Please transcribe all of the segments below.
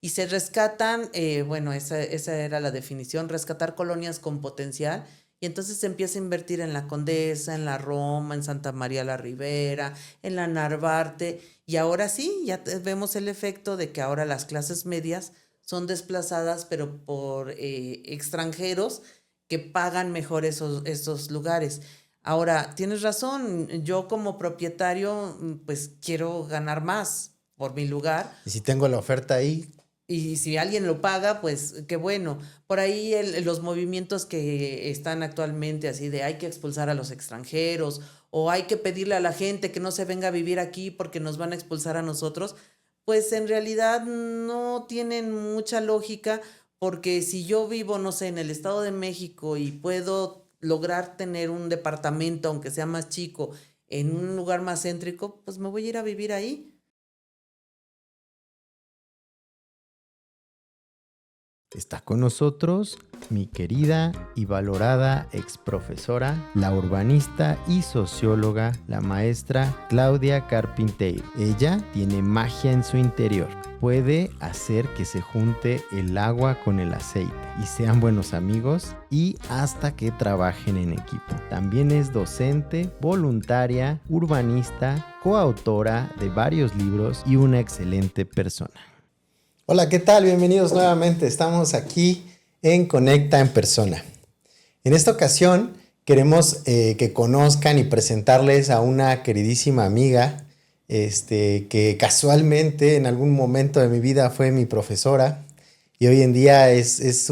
y se rescatan, bueno, esa era la definición, rescatar colonias con potencial. Y entonces se empieza a invertir en la Condesa, en la Roma, en Santa María la Ribera, en la Narvarte. Y ahora sí, vemos el efecto de que ahora las clases medias son desplazadas, pero por extranjeros que pagan mejor esos lugares. Ahora, tienes razón, yo como propietario, pues quiero ganar más por mi lugar. Y si tengo la oferta ahí, Y si alguien lo paga, pues qué bueno. Por ahí los movimientos que están actualmente así de hay que expulsar a los extranjeros o hay que pedirle a la gente que no se venga a vivir aquí porque nos van a expulsar a nosotros, pues en realidad no tienen mucha lógica, porque si yo vivo, no sé, en el Estado de México y puedo lograr tener un departamento, aunque sea más chico, en un lugar más céntrico, pues me voy a ir a vivir ahí. está con nosotros mi querida y valorada exprofesora, la urbanista y socióloga, la maestra Claudia Carpinteiro. Ella tiene magia en su interior. Puede hacer que se junte el agua con el aceite y sean buenos amigos y hasta que trabajen en equipo. También es docente, voluntaria, urbanista, coautora de varios libros y una excelente persona. Hola, ¿qué tal? Bienvenidos nuevamente. Estamos aquí en Conecta en Persona. En esta ocasión queremos que conozcan y presentarles a una queridísima amiga que casualmente en algún momento de mi vida fue mi profesora y hoy en día es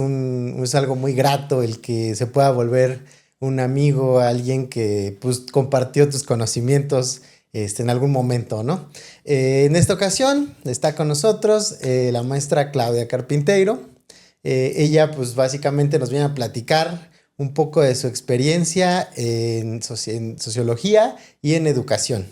algo muy grato el que se pueda volver un amigo, alguien que pues, compartió tus conocimientos en algún momento, ¿no? En esta ocasión está con nosotros la maestra Claudia Carpinteiro. Ella pues básicamente nos viene a platicar un poco de su experiencia en sociología y en educación.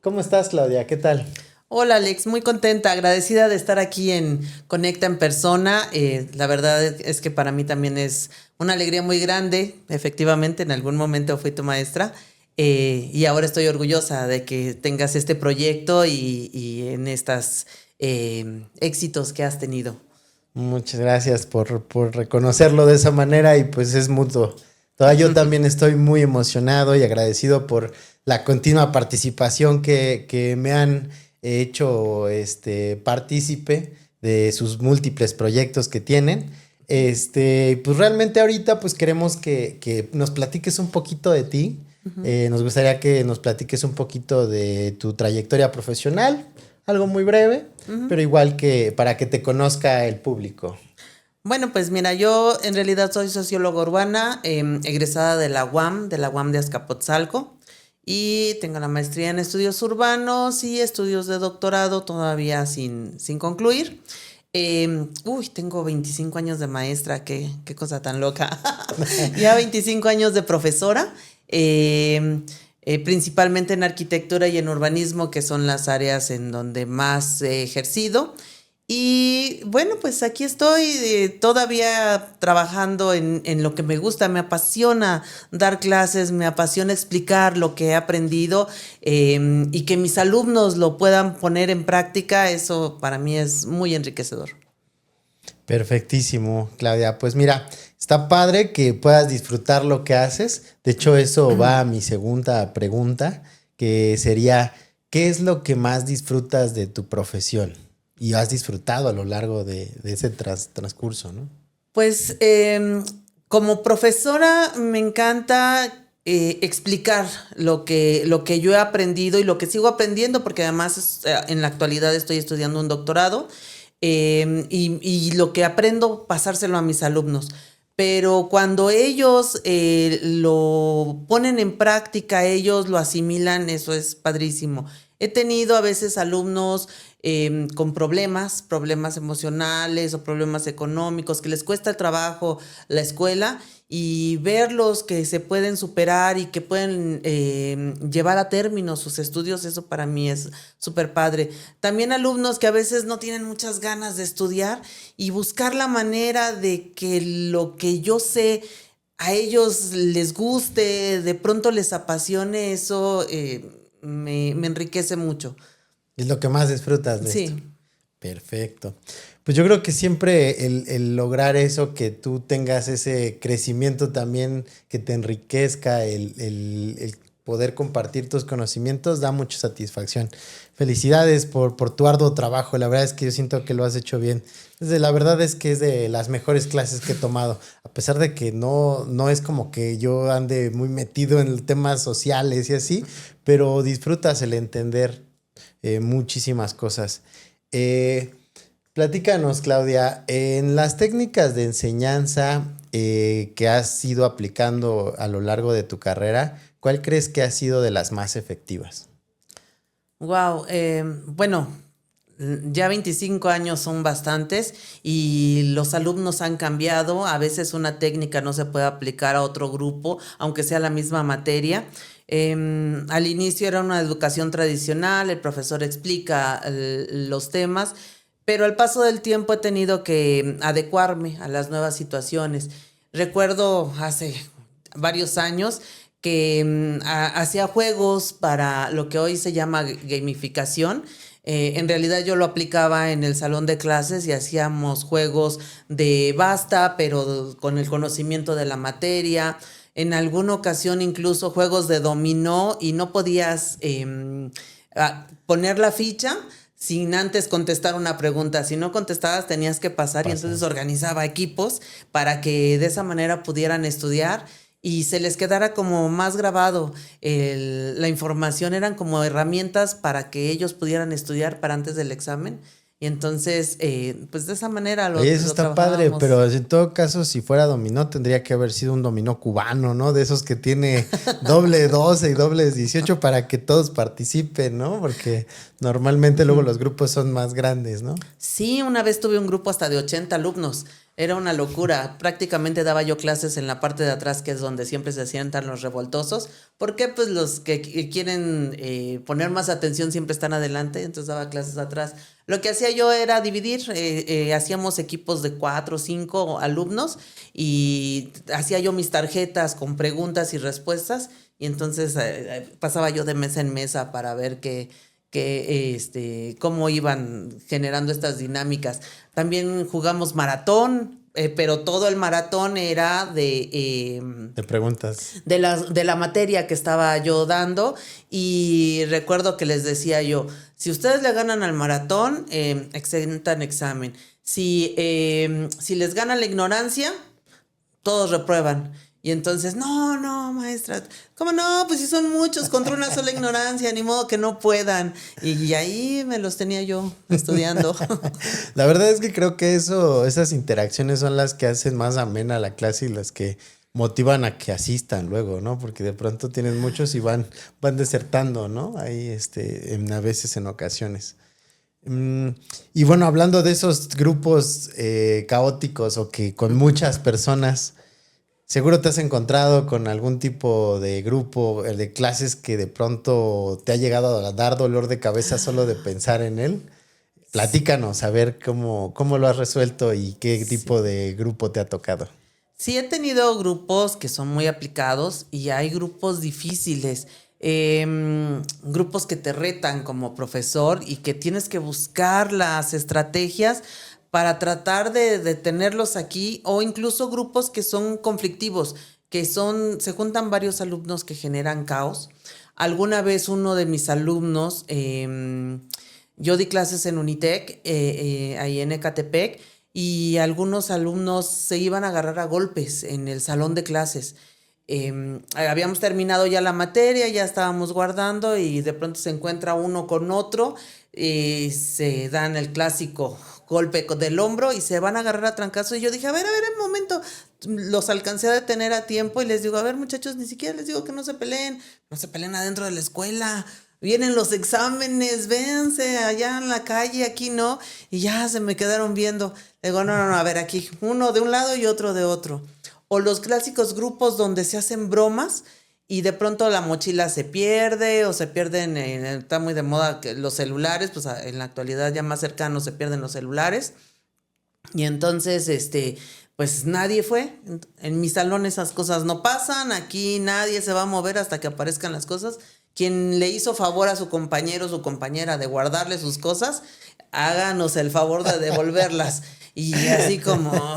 ¿Cómo estás, Claudia? ¿Qué tal? Hola Alex, muy contenta, agradecida de estar aquí en Conecta en Persona. La verdad es que para mí también es una alegría muy grande. Efectivamente, en algún momento fui tu maestra, y ahora estoy orgullosa de que tengas este proyecto y en estos éxitos que has tenido. Muchas gracias por reconocerlo de esa manera y pues es mutuo. Yo también estoy muy emocionado y agradecido por la continua participación que me han hecho partícipe de sus múltiples proyectos que tienen. Pues realmente ahorita pues queremos que nos platiques un poquito de ti. Nos gustaría que nos platiques un poquito de tu trayectoria profesional, algo muy breve, pero igual que para que te conozca el público. Bueno, pues mira, yo en realidad soy socióloga urbana, egresada de la UAM, de Azcapotzalco, y tengo la maestría en estudios urbanos y estudios de doctorado todavía sin concluir. Tengo 25 años de maestra, qué cosa tan loca. Ya 25 años de profesora, principalmente en arquitectura y en urbanismo, que son las áreas en donde más he ejercido. Y bueno, pues aquí estoy todavía trabajando en lo que me gusta, me apasiona dar clases, me apasiona explicar lo que he aprendido, y que mis alumnos lo puedan poner en práctica. Eso para mí es muy enriquecedor. Perfectísimo, Claudia. Pues mira, está padre que puedas disfrutar lo que haces. De hecho, eso va a mi segunda pregunta, que sería, ¿qué es lo que más disfrutas de tu profesión? Y has disfrutado a lo largo de ese transcurso, ¿no? Pues como profesora me encanta explicar lo que yo he aprendido y lo que sigo aprendiendo, porque además en la actualidad estoy estudiando un doctorado, y lo que aprendo pasárselo a mis alumnos. Pero cuando ellos lo ponen en práctica, ellos lo asimilan, eso es padrísimo. He tenido a veces alumnos con problemas emocionales o problemas económicos, que les cuesta el trabajo la escuela, y verlos que se pueden superar y que pueden llevar a término sus estudios, eso para mí es súper padre. También alumnos que a veces no tienen muchas ganas de estudiar y buscar la manera de que lo que yo sé a ellos les guste, de pronto les apasione, eso me enriquece mucho. Es lo que más disfrutas de esto. Sí. Perfecto. Pues yo creo que siempre el lograr eso, que tú tengas ese crecimiento también, que te enriquezca, el poder compartir tus conocimientos, da mucha satisfacción. Felicidades por tu arduo trabajo. La verdad es que yo siento que lo has hecho bien. La verdad es que es de las mejores clases que he tomado. A pesar de que no es como que yo ande muy metido en temas sociales y así, pero disfrutas el entender muchísimas cosas. Platícanos, Claudia, en las técnicas de enseñanza que has ido aplicando a lo largo de tu carrera, ¿cuál crees que ha sido de las más efectivas? Wow, bueno, ya 25 años son bastantes y los alumnos han cambiado. A veces una técnica no se puede aplicar a otro grupo, aunque sea la misma materia. Al inicio era una educación tradicional, el profesor explica los temas, pero al paso del tiempo he tenido que adecuarme a las nuevas situaciones. Recuerdo hace varios años que hacía juegos para lo que hoy se llama gamificación. En realidad yo lo aplicaba en el salón de clases y hacíamos juegos de basta, pero con el conocimiento de la materia. En alguna ocasión incluso juegos de dominó y no podías poner la ficha sin antes contestar una pregunta. Si no contestabas tenías que pasar. Y entonces organizaba equipos para que de esa manera pudieran estudiar y se les quedara como más grabado la información. Eran como herramientas para que ellos pudieran estudiar para antes del examen. Y entonces, pues de esa manera Oye, eso está padre, pero en todo caso, si fuera dominó, tendría que haber sido un dominó cubano, ¿no? De esos que tiene doble 12 y doble 18 para que todos participen, ¿no? Porque normalmente luego los grupos son más grandes, ¿no? Sí, una vez tuve un grupo hasta de 80 alumnos. Era una locura. Prácticamente daba yo clases en la parte de atrás, que es donde siempre se sientan los revoltosos, porque pues los que quieren poner más atención siempre están adelante, entonces daba clases atrás. Lo que hacía yo era dividir, hacíamos equipos de 4 o 5 alumnos y hacía yo mis tarjetas con preguntas y respuestas y entonces pasaba yo de mesa en mesa para ver cómo iban generando estas dinámicas. También jugamos maratón, pero todo el maratón era de preguntas. De la materia que estaba yo dando. Y recuerdo que les decía yo, si ustedes le ganan al maratón, exentan examen. Si les gana la ignorancia, todos reprueban. Y entonces, no, maestra, ¿cómo no? Pues si son muchos contra una sola ignorancia, ni modo que no puedan. Y ahí me los tenía yo estudiando. La verdad es que creo que esas interacciones son las que hacen más amena la clase y las que motivan a que asistan luego, ¿no? Porque de pronto tienes muchos y van desertando, ¿no? Ahí, a veces en ocasiones. Y bueno, hablando de esos grupos caóticos o que con muchas personas, seguro te has encontrado con algún tipo de grupo de clases que de pronto te ha llegado a dar dolor de cabeza solo de pensar en él. Platícanos, a ver cómo lo has resuelto y qué tipo de grupo te ha tocado. Sí, he tenido grupos que son muy aplicados y hay grupos difíciles. Grupos que te retan como profesor y que tienes que buscar las estrategias para tratar de tenerlos aquí, o incluso grupos que son conflictivos, se juntan varios alumnos que generan caos. Alguna vez uno de mis alumnos, yo di clases en Unitec, ahí en Ecatepec, y algunos alumnos se iban a agarrar a golpes en el salón de clases. Habíamos terminado ya la materia, ya estábamos guardando y de pronto se encuentra uno con otro y se dan el clásico golpe del hombro y se van a agarrar a trancazos. Y yo dije, a ver, un momento. Los alcancé a detener a tiempo y les digo, a ver, muchachos, ni siquiera les digo que no se peleen adentro de la escuela. Vienen los exámenes, véanse allá en la calle, aquí no. Y ya se me quedaron viendo. Le digo, no, a ver, aquí uno de un lado y otro de otro. O los clásicos grupos donde se hacen bromas y de pronto la mochila se pierde o se pierden, está muy de moda que los celulares, pues en la actualidad ya más cercano se pierden los celulares. Y entonces, pues nadie fue. En mi salón esas cosas no pasan, aquí nadie se va a mover hasta que aparezcan las cosas. Quien le hizo favor a su compañero o su compañera de guardarle sus cosas, háganos el favor de devolverlas. Y así como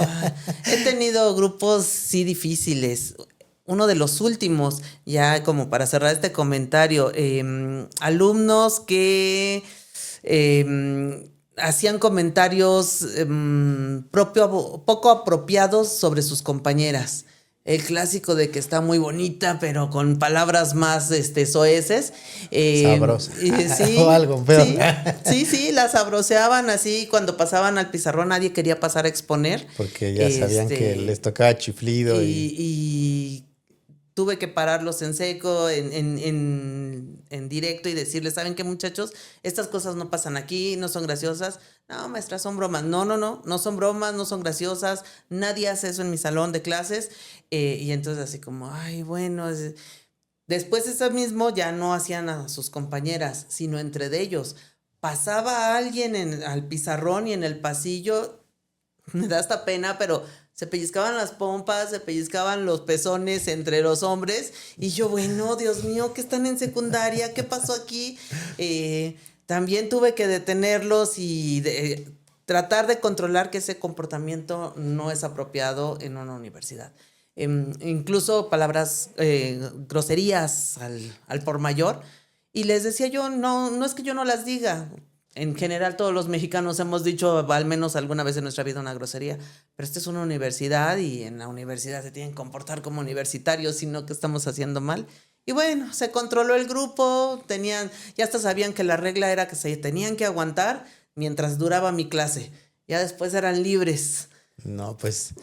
he tenido grupos sí difíciles. Uno de los últimos, ya como para cerrar este comentario, alumnos que hacían comentarios poco apropiados sobre sus compañeras. El clásico de que está muy bonita, pero con palabras más soeces. Sabrosa. Sí, O algo peor. sí, la sabroseaban así. Cuando pasaban al pizarrón nadie quería pasar a exponer. Porque ya sabían que les tocaba chiflido y tuve que pararlos en seco, en directo y decirles, ¿saben qué, muchachos? Estas cosas no pasan aquí, no son graciosas. No, maestra, son bromas. No son bromas, no son graciosas. Nadie hace eso en mi salón de clases. Y entonces así como, ay, bueno. Después eso mismo ya no hacían a sus compañeras, sino entre de ellos. Pasaba alguien al pizarrón y en el pasillo, me da hasta pena, pero se pellizcaban las pompas, se pellizcaban los pezones entre los hombres. Y yo, bueno, Dios mío, que están en secundaria, ¿qué pasó aquí? También tuve que detenerlos y tratar de controlar que ese comportamiento no es apropiado en una universidad. Incluso palabras, groserías al por mayor. Y les decía yo, no es que yo no las diga. En general todos los mexicanos hemos dicho al menos alguna vez en nuestra vida una grosería, pero esta es una universidad y en la universidad se tienen que comportar como universitarios, sino que estamos haciendo mal. Y bueno, se controló el grupo, ya hasta sabían que la regla era que se tenían que aguantar mientras duraba mi clase. Ya después eran libres. No, pues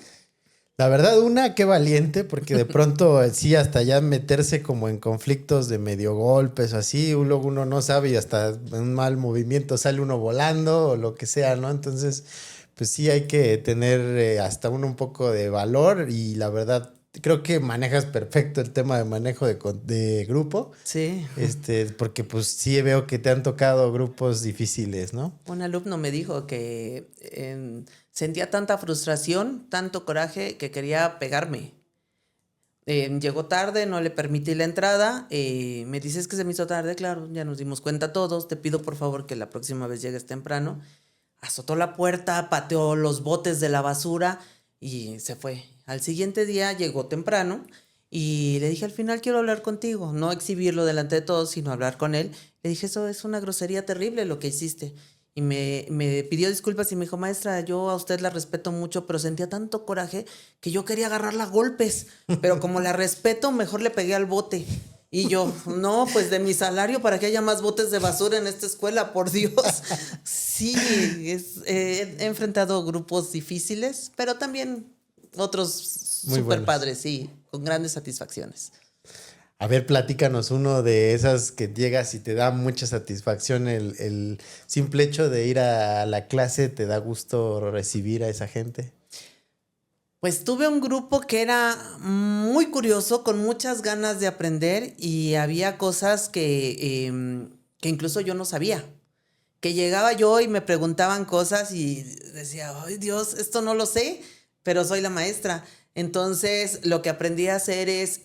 la verdad, qué valiente, porque de pronto sí, hasta ya meterse como en conflictos de medio golpes o así, luego uno no sabe y hasta en un mal movimiento sale uno volando o lo que sea, ¿no? Entonces, pues sí hay que tener hasta uno un poco de valor y la verdad, creo que manejas perfecto el tema de manejo de grupo. Sí. Porque pues sí veo que te han tocado grupos difíciles, ¿no? Un alumno me dijo que sentía tanta frustración, tanto coraje, que quería pegarme. Llegó tarde, no le permití la entrada. Me dices que se me hizo tarde, claro, ya nos dimos cuenta todos. Te pido por favor que la próxima vez llegues temprano. Azotó la puerta, pateó los botes de la basura y se fue. Al siguiente día llegó temprano y le dije, al final quiero hablar contigo. No exhibirlo delante de todos, sino hablar con él. Le dije, eso es una grosería terrible lo que hiciste. Y me pidió disculpas y me dijo, maestra, yo a usted la respeto mucho, pero sentía tanto coraje que yo quería agarrarla a golpes. Pero como la respeto, mejor le pegué al bote. Y yo, no, pues de mi salario para que haya más botes de basura en esta escuela, por Dios. Sí, he enfrentado grupos difíciles, pero también otros Muy súper buenos. padres, sí, con grandes satisfacciones. A ver, platícanos uno de esas que llegas y te da mucha satisfacción. El simple hecho de ir a la clase, ¿te da gusto recibir a esa gente? Pues tuve un grupo que era muy curioso, con muchas ganas de aprender y había cosas que incluso yo no sabía. Que llegaba yo y me preguntaban cosas y decía, ay Dios, esto no lo sé, pero soy la maestra. Entonces lo que aprendí a hacer es,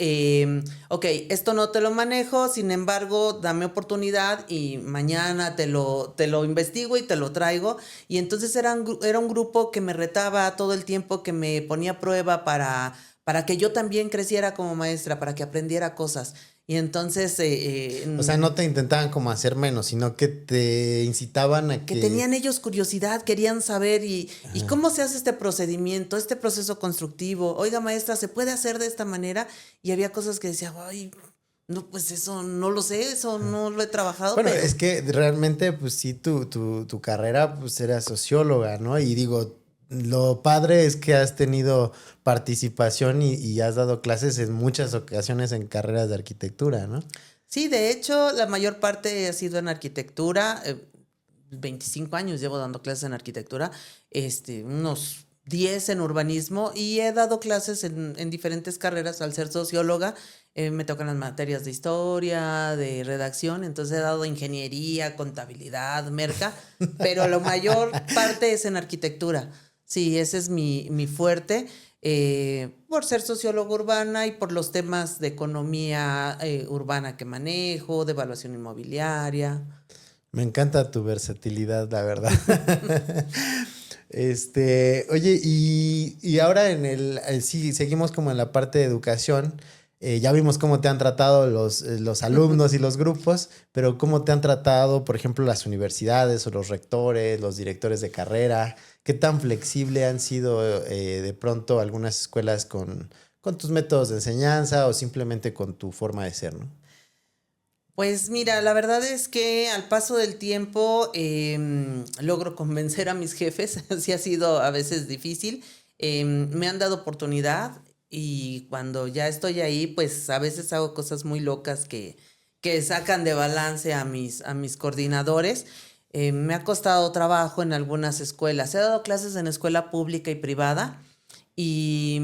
ok, esto no te lo manejo, sin embargo, dame oportunidad y mañana te lo investigo y te lo traigo. Y entonces era un grupo que me retaba todo el tiempo, que me ponía a prueba para que yo también creciera como maestra, para que aprendiera cosas. Y entonces... O sea, no te intentaban como hacer menos, sino que te incitaban a que tenían ellos curiosidad, querían saber y cómo se hace este procedimiento, este proceso constructivo. Oiga, maestra, ¿se puede hacer de esta manera? Y había cosas que decía, ay, no, pues eso no lo sé, eso no lo he trabajado. Bueno, pero... es que realmente, pues sí, tu carrera, pues era socióloga, ¿no? Y digo, lo padre es que has tenido participación y has dado clases en muchas ocasiones en carreras de arquitectura, ¿no? Sí, de hecho, la mayor parte ha sido en arquitectura. 25 años llevo dando clases en arquitectura, unos 10 en urbanismo y he dado clases en diferentes carreras. Al ser socióloga, me tocan las materias de historia, de redacción, entonces he dado ingeniería, contabilidad, merca, pero la mayor parte es en arquitectura. Sí, ese es mi fuerte. Por ser socióloga urbana y por los temas de economía urbana que manejo, de evaluación inmobiliaria. Me encanta tu versatilidad, la verdad. Oye, y ahora sí, seguimos como en la parte de educación. Ya vimos cómo te han tratado los alumnos y los grupos, pero cómo te han tratado, por ejemplo, las universidades o los rectores, los directores de carrera. ¿Qué tan flexible han sido de pronto algunas escuelas con tus métodos de enseñanza o simplemente con tu forma de ser, ¿no? Pues mira, la verdad es que al paso del tiempo logro convencer a mis jefes, sí ha sido a veces difícil, me han dado oportunidad y cuando ya estoy ahí, pues a veces hago cosas muy locas que sacan de balance a mis coordinadores. Me ha costado trabajo en algunas escuelas, he dado clases en escuela pública y privada y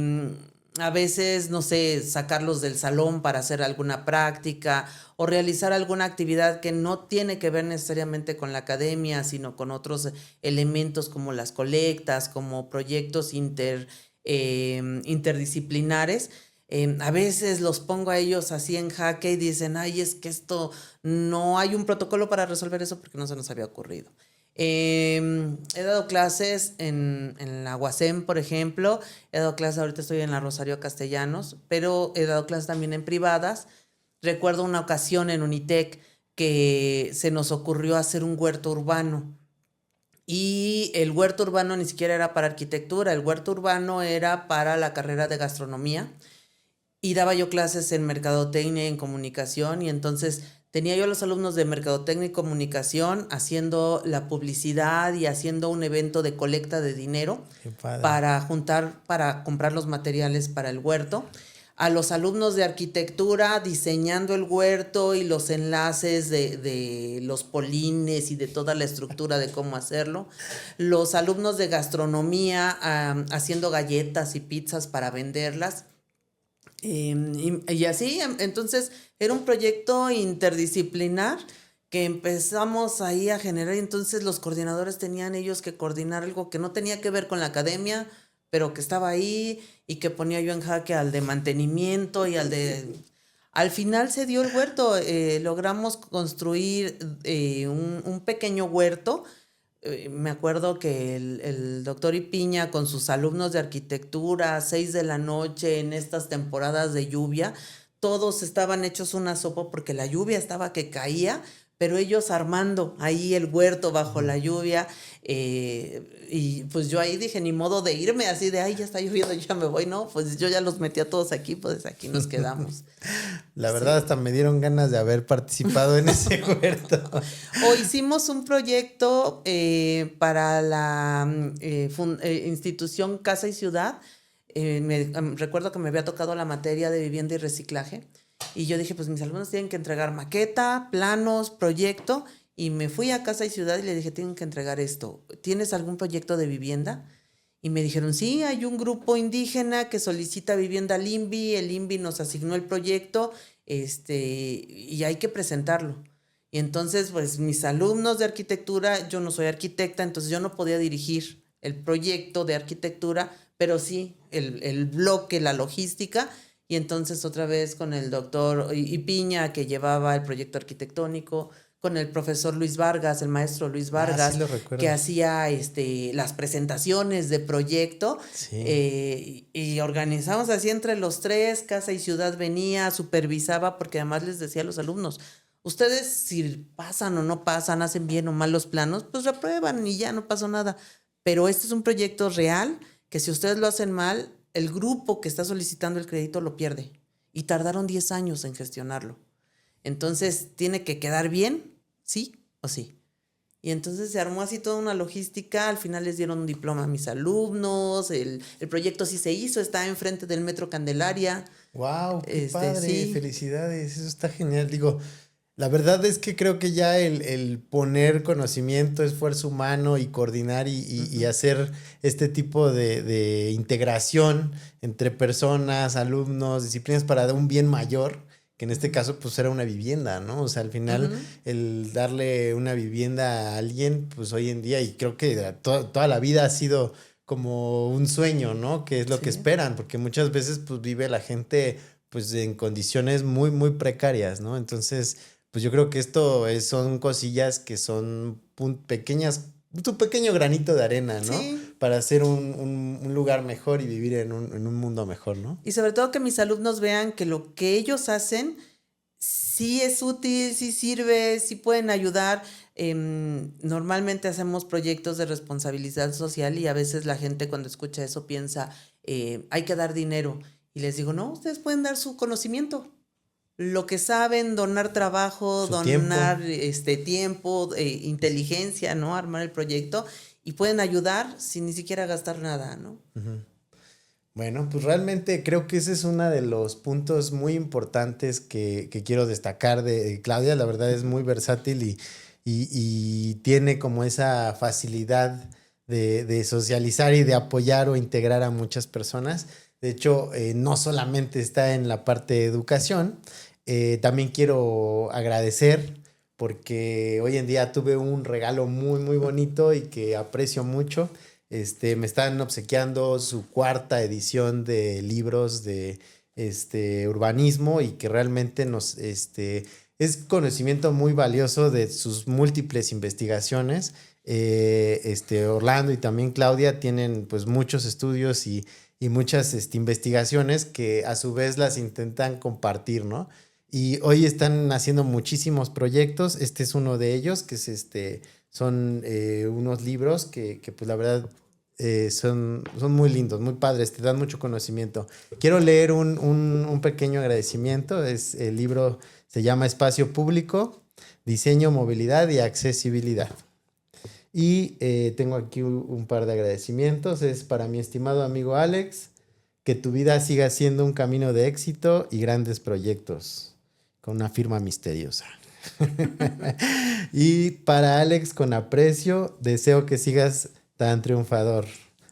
a veces, no sé, sacarlos del salón para hacer alguna práctica o realizar alguna actividad que no tiene que ver necesariamente con la academia, sino con otros elementos como las colectas, como proyectos interdisciplinares. A veces los pongo a ellos así en jaque y dicen, ay, es que esto no hay un protocolo para resolver eso porque no se nos había ocurrido. He dado clases en la UASM, por ejemplo. He dado clases, ahorita estoy en la Rosario Castellanos, pero he dado clases también en privadas. Recuerdo una ocasión en Unitec que se nos ocurrió hacer un huerto urbano. Y el huerto urbano ni siquiera era para arquitectura, el huerto urbano era para la carrera de gastronomía. Y daba yo clases en mercadotecnia y en comunicación y entonces tenía yo a los alumnos de mercadotecnia y comunicación haciendo la publicidad y haciendo un evento de colecta de dinero para juntar, para comprar los materiales para el huerto. A los alumnos de arquitectura diseñando el huerto y los enlaces de los polines y de toda la estructura de cómo hacerlo. Los alumnos de gastronomía haciendo galletas y pizzas para venderlas. Y así, entonces era un proyecto interdisciplinar que empezamos ahí a generar. Entonces los coordinadores tenían ellos que coordinar algo que no tenía que ver con la academia, pero que estaba ahí y que ponía yo en jaque al de mantenimiento y al de... Al final se dio el huerto, logramos construir un pequeño huerto. Me acuerdo que el doctor Ipiña con sus alumnos de arquitectura, 6 de la noche en estas temporadas de lluvia, todos estaban hechos una sopa porque la lluvia estaba que caía, pero ellos armando ahí el huerto bajo la lluvia. Y pues yo ahí dije, ni modo de irme así de, ay, ya está lloviendo, yo ya me voy. No, pues yo ya los metí a todos aquí, pues aquí nos quedamos. La verdad, hasta me dieron ganas de haber participado en ese huerto. O hicimos un proyecto para la institución Casa y Ciudad. Recuerdo que me había tocado la materia de vivienda y reciclaje. Y yo dije, pues mis alumnos tienen que entregar maqueta, planos, proyecto. Y me fui a Casa y Ciudad y le dije, tienen que entregar esto. ¿Tienes algún proyecto de vivienda? Y me dijeron, sí, hay un grupo indígena que solicita vivienda al INVI. El INVI nos asignó el proyecto y hay que presentarlo. Y entonces, pues mis alumnos de arquitectura, yo no soy arquitecta, entonces yo no podía dirigir el proyecto de arquitectura, pero sí el bloque, la logística. Y entonces otra vez con el doctor Ipiña, que llevaba el proyecto arquitectónico, con el profesor Luis Vargas, el maestro Luis Vargas, sí lo recuerdo, que hacía las presentaciones de proyecto. Sí. Y organizamos así entre los tres, Casa y Ciudad venía, supervisaba, porque además les decía a los alumnos, ustedes si pasan o no pasan, hacen bien o mal los planos, pues reprueban y ya no pasó nada. Pero este es un proyecto real que si ustedes lo hacen mal, el grupo que está solicitando el crédito lo pierde. Y tardaron 10 años en gestionarlo. Entonces, tiene que quedar bien, sí o sí. Y entonces se armó así toda una logística. Al final les dieron un diploma a mis alumnos. El proyecto sí se hizo, está enfrente del Metro Candelaria. ¡Wow! ¡Qué padre! Sí. Felicidades, eso está genial. Digo, la verdad es que creo que ya el poner conocimiento, esfuerzo humano y coordinar y hacer este tipo de integración entre personas, alumnos, disciplinas para un bien mayor, que en este caso pues era una vivienda, ¿no? O sea, al final el darle una vivienda a alguien, pues hoy en día, y creo que toda la vida ha sido como un sueño, ¿no? Que es lo que esperan, porque muchas veces pues vive la gente pues en condiciones muy, muy precarias, ¿no? Entonces, pues yo creo que son cosillas que son pequeñas, tu pequeño granito de arena, ¿no? Sí. Para hacer un lugar mejor y vivir en un mundo mejor, ¿no? Y sobre todo que mis alumnos vean que lo que ellos hacen sí es útil, sí sirve, sí pueden ayudar. Normalmente hacemos proyectos de responsabilidad social y a veces la gente cuando escucha eso piensa, hay que dar dinero. Y les digo, no, ustedes pueden dar su conocimiento. Lo que saben, donar trabajo, Su tiempo. donar tiempo, inteligencia, ¿no? Armar el proyecto y pueden ayudar sin ni siquiera gastar nada, ¿no? Bueno, pues realmente creo que ese es uno de los puntos muy importantes que quiero destacar de Claudia. La verdad es muy versátil y tiene como esa facilidad de socializar y de apoyar o integrar a muchas personas. De hecho, no solamente está en la parte de educación, también quiero agradecer porque hoy en día tuve un regalo muy, muy bonito y que aprecio mucho. Me están obsequiando su 4ª edición de libros de urbanismo y que realmente es conocimiento muy valioso de sus múltiples investigaciones. Orlando y también Claudia tienen pues muchos estudios y muchas investigaciones que a su vez las intentan compartir, ¿no? Y hoy están haciendo muchísimos proyectos. Este es uno de ellos, que es son unos libros que pues la verdad son muy lindos, muy padres, te dan mucho conocimiento. Quiero leer un pequeño agradecimiento. El libro se llama Espacio Público, Diseño, Movilidad y Accesibilidad. Y tengo aquí un par de agradecimientos. Es para mi estimado amigo Alex, que tu vida siga siendo un camino de éxito y grandes proyectos, con una firma misteriosa. Y para Alex, con aprecio, deseo que sigas tan triunfador.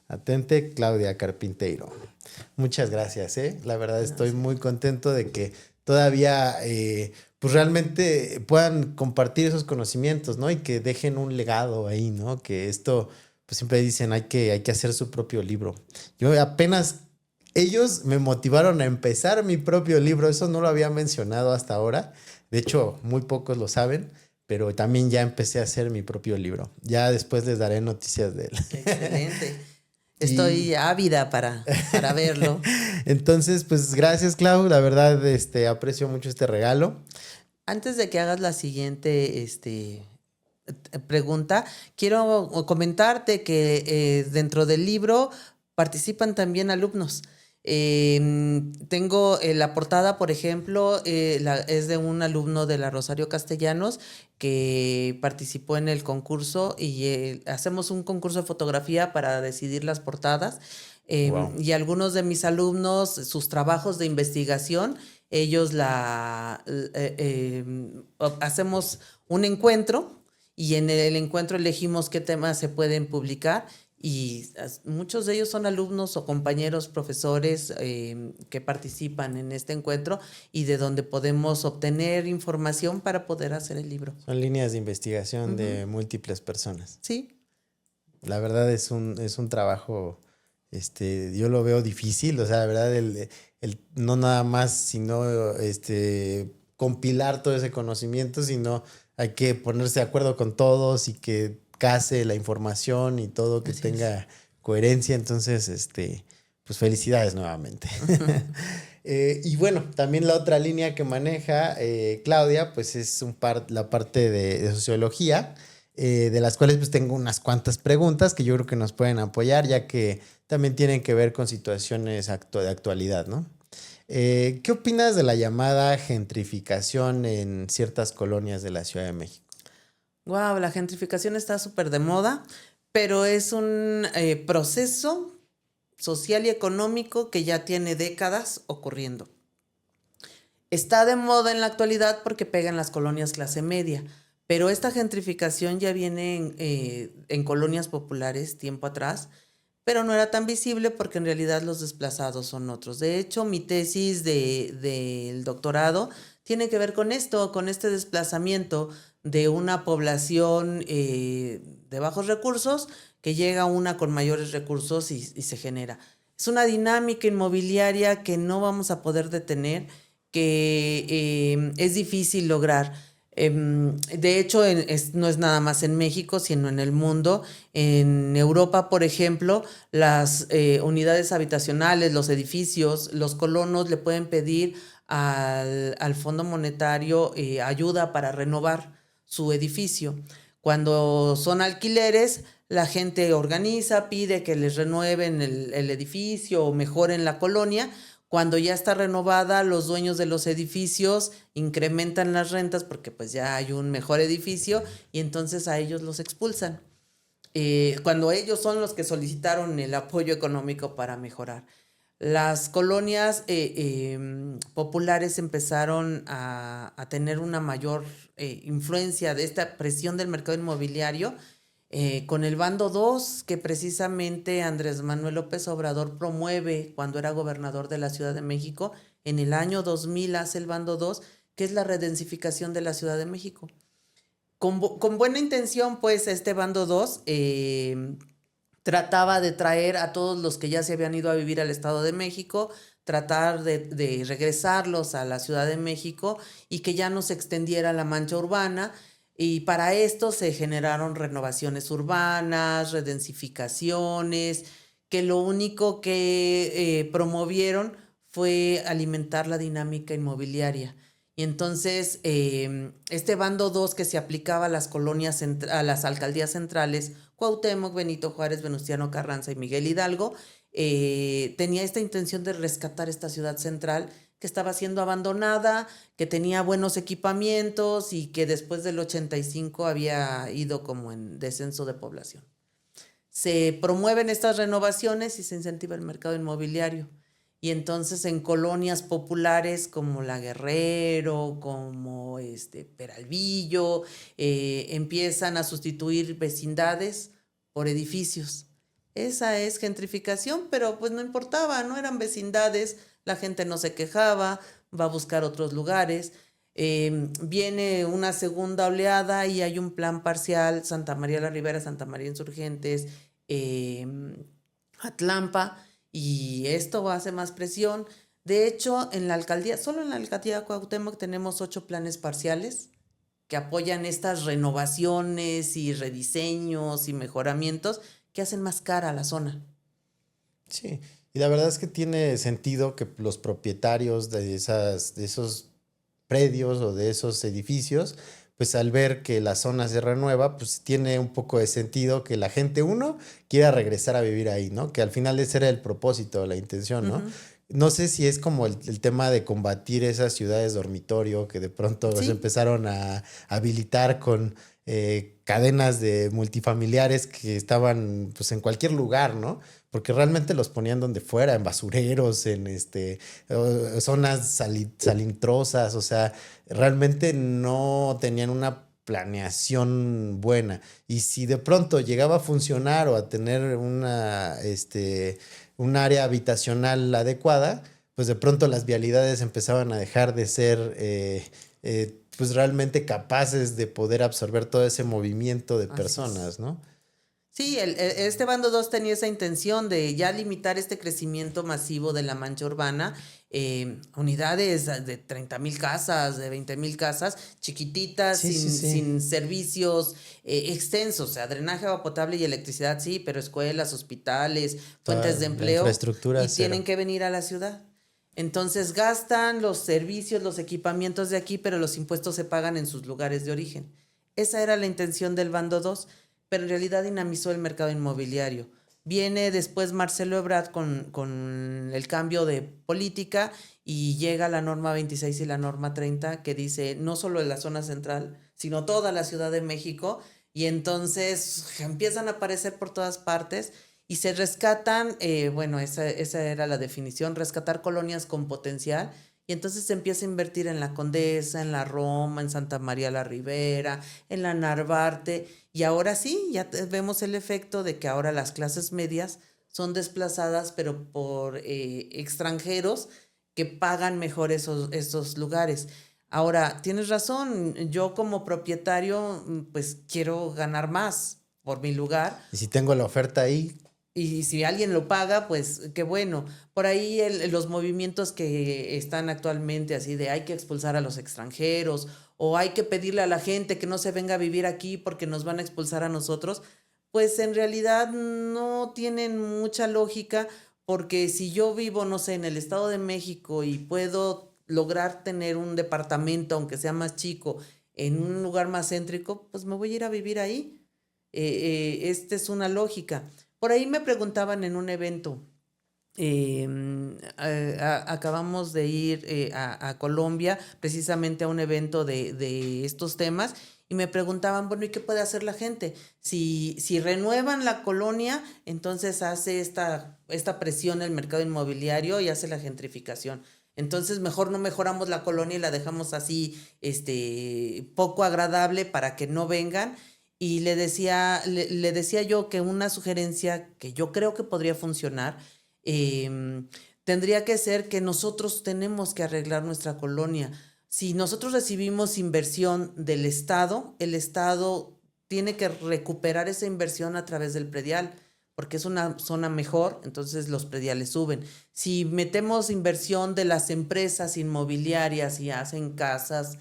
Atente, Claudia Carpinteiro. Muchas gracias, ¿eh? La verdad estoy muy contento de que todavía pues realmente puedan compartir esos conocimientos, ¿no? Y que dejen un legado ahí, ¿no? Que esto, pues siempre dicen, hay que hacer su propio libro. Yo apenas, ellos me motivaron a empezar mi propio libro. Eso no lo había mencionado hasta ahora. De hecho, muy pocos lo saben, pero también ya empecé a hacer mi propio libro. Ya después les daré noticias de él. Excelente. Estoy ávida para verlo. Entonces, pues gracias, Clau. La verdad, aprecio mucho este regalo. Antes de que hagas la siguiente pregunta, quiero comentarte que dentro del libro participan también alumnos. Tengo la portada, por ejemplo, es de un alumno de la Rosario Castellanos que participó en el concurso y hacemos un concurso de fotografía para decidir las portadas. Wow. Y algunos de mis alumnos, sus trabajos de investigación, ellos hacemos un encuentro y en el encuentro elegimos qué temas se pueden publicar. Y muchos de ellos son alumnos o compañeros, profesores que participan en este encuentro y de donde podemos obtener información para poder hacer el libro. Son líneas de investigación de múltiples personas. Sí. La verdad es un trabajo, yo lo veo difícil. O sea, la verdad, el no nada más, sino compilar todo ese conocimiento, sino hay que ponerse de acuerdo con todos y que case la información y todo, que tenga coherencia. Entonces, pues felicidades nuevamente. Y bueno, también la otra línea que maneja Claudia, pues es la parte de sociología, de las cuales pues tengo unas cuantas preguntas que yo creo que nos pueden apoyar, ya que también tienen que ver con situaciones de actualidad, ¿no? ¿Qué opinas de la llamada gentrificación en ciertas colonias de la Ciudad de México? Wow, la gentrificación está súper de moda, pero es un proceso social y económico que ya tiene décadas ocurriendo. Está de moda en la actualidad porque pega en las colonias clase media, pero esta gentrificación ya viene en colonias populares tiempo atrás, pero no era tan visible porque en realidad los desplazados son otros. De hecho, mi tesis del doctorado tiene que ver con esto, con este desplazamiento de una población de bajos recursos que llega a una con mayores recursos y se genera. Es una dinámica inmobiliaria que no vamos a poder detener, que es difícil lograr. De hecho, no es nada más en México, sino en el mundo. En Europa, por ejemplo, las unidades habitacionales, los edificios, los colonos le pueden pedir al Fondo Monetario ayuda para renovar su edificio. Cuando son alquileres, la gente organiza, pide que les renueven el edificio o mejoren la colonia. Cuando ya está renovada, los dueños de los edificios incrementan las rentas porque pues ya hay un mejor edificio y entonces a ellos los expulsan. Cuando ellos son los que solicitaron el apoyo económico para mejorar. Las colonias populares empezaron a tener una mayor influencia de esta presión del mercado inmobiliario con el bando 2 que precisamente Andrés Manuel López Obrador promueve cuando era gobernador de la Ciudad de México. En el año 2000 hace el bando 2, que es la redensificación de la Ciudad de México. Con buena intención, pues, este bando 2 trataba de traer a todos los que ya se habían ido a vivir al Estado de México, tratar de regresarlos a la Ciudad de México y que ya no se extendiera la mancha urbana. Y para esto se generaron renovaciones urbanas, redensificaciones, que lo único que promovieron fue alimentar la dinámica inmobiliaria. Y entonces este bando 2 que se aplicaba a las colonias, a las alcaldías centrales, Cuauhtémoc, Benito Juárez, Venustiano Carranza y Miguel Hidalgo, tenía esta intención de rescatar esta ciudad central que estaba siendo abandonada, que tenía buenos equipamientos y que después del 85 había ido como en descenso de población. Se promueven estas renovaciones y se incentiva el mercado inmobiliario. Y entonces en colonias populares como La Guerrero, como Peralvillo, empiezan a sustituir vecindades por edificios. Esa es gentrificación, pero pues no importaba, no eran vecindades, la gente no se quejaba, va a buscar otros lugares. Viene una segunda oleada y hay un plan parcial, Santa María la Ribera, Santa María Insurgentes, Atlampa, y esto hace más presión. De hecho, en la alcaldía, solo en la alcaldía de Cuauhtémoc tenemos 8 planes parciales que apoyan estas renovaciones y rediseños y mejoramientos que hacen más cara a la zona. Sí, y la verdad es que tiene sentido que los propietarios de esos predios o de esos edificios, pues al ver que la zona se renueva, pues tiene un poco de sentido que la gente, uno, quiera regresar a vivir ahí, ¿no? Que al final ese era el propósito, la intención, ¿no? No sé si es como el tema de combatir esas ciudades dormitorio que de pronto se Sí, empezaron a habilitar con cadenas de multifamiliares que estaban pues en cualquier lugar, ¿no? Porque realmente los ponían donde fuera, en basureros, en zonas salintrosas, o sea, realmente no tenían una planeación buena. Y si de pronto llegaba a funcionar o a tener un área habitacional adecuada, pues de pronto las vialidades empezaban a dejar de ser pues realmente capaces de poder absorber todo ese movimiento de así es. personas, ¿no? Sí, este bando 2 tenía esa intención de ya limitar este crecimiento masivo de la mancha urbana, unidades de 30,000 casas, de 20,000 casas, chiquititas, Sí, sí, sí. sin servicios extensos, o sea, drenaje, agua potable y electricidad, sí, pero escuelas, hospitales, Toda fuentes de la empleo, infraestructura y cero. tienen que venir a la ciudad. Entonces gastan los servicios, los equipamientos de aquí, pero los impuestos se pagan en sus lugares de origen. Esa era la intención del bando 2, pero en realidad dinamizó el mercado inmobiliario. Viene después Marcelo Ebrard con el cambio de política y llega la norma 26 y la norma 30 que dice no solo en la zona central, sino toda la Ciudad de México, y entonces empiezan a aparecer por todas partes y se rescatan, bueno, esa era la definición, rescatar colonias con potencial. Y entonces se empieza a invertir en la Condesa, en la Roma, en Santa María la Ribera, en la Narvarte. Y ahora sí, ya vemos el efecto de que ahora las clases medias son desplazadas, pero por extranjeros que pagan mejor esos lugares. Ahora, tienes razón, yo como propietario, pues quiero ganar más por mi lugar. Y si tengo la oferta ahí, Y si alguien lo paga, pues qué bueno. Por ahí los movimientos que están actualmente así de hay que expulsar a los extranjeros o hay que pedirle a la gente que no se venga a vivir aquí porque nos van a expulsar a nosotros, pues en realidad no tienen mucha lógica, porque si yo vivo, no sé, en el Estado de México y puedo lograr tener un departamento, aunque sea más chico, en un lugar más céntrico, pues me voy a ir a vivir ahí. Esta es una lógica. Por ahí me preguntaban en un evento, acabamos de ir a Colombia precisamente a un evento de estos temas y me preguntaban, bueno, ¿y qué puede hacer la gente? Si renuevan la colonia, entonces hace esta presión el mercado inmobiliario y hace la gentrificación. Entonces mejor no mejoramos la colonia y la dejamos así, poco agradable para que no vengan. Y le decía yo que una sugerencia que yo creo que podría funcionar, tendría que ser que nosotros tenemos que arreglar nuestra colonia. Si nosotros recibimos inversión del Estado, el Estado tiene que recuperar esa inversión a través del predial, porque es una zona mejor, entonces los prediales suben. Si metemos inversión de las empresas inmobiliarias y hacen casas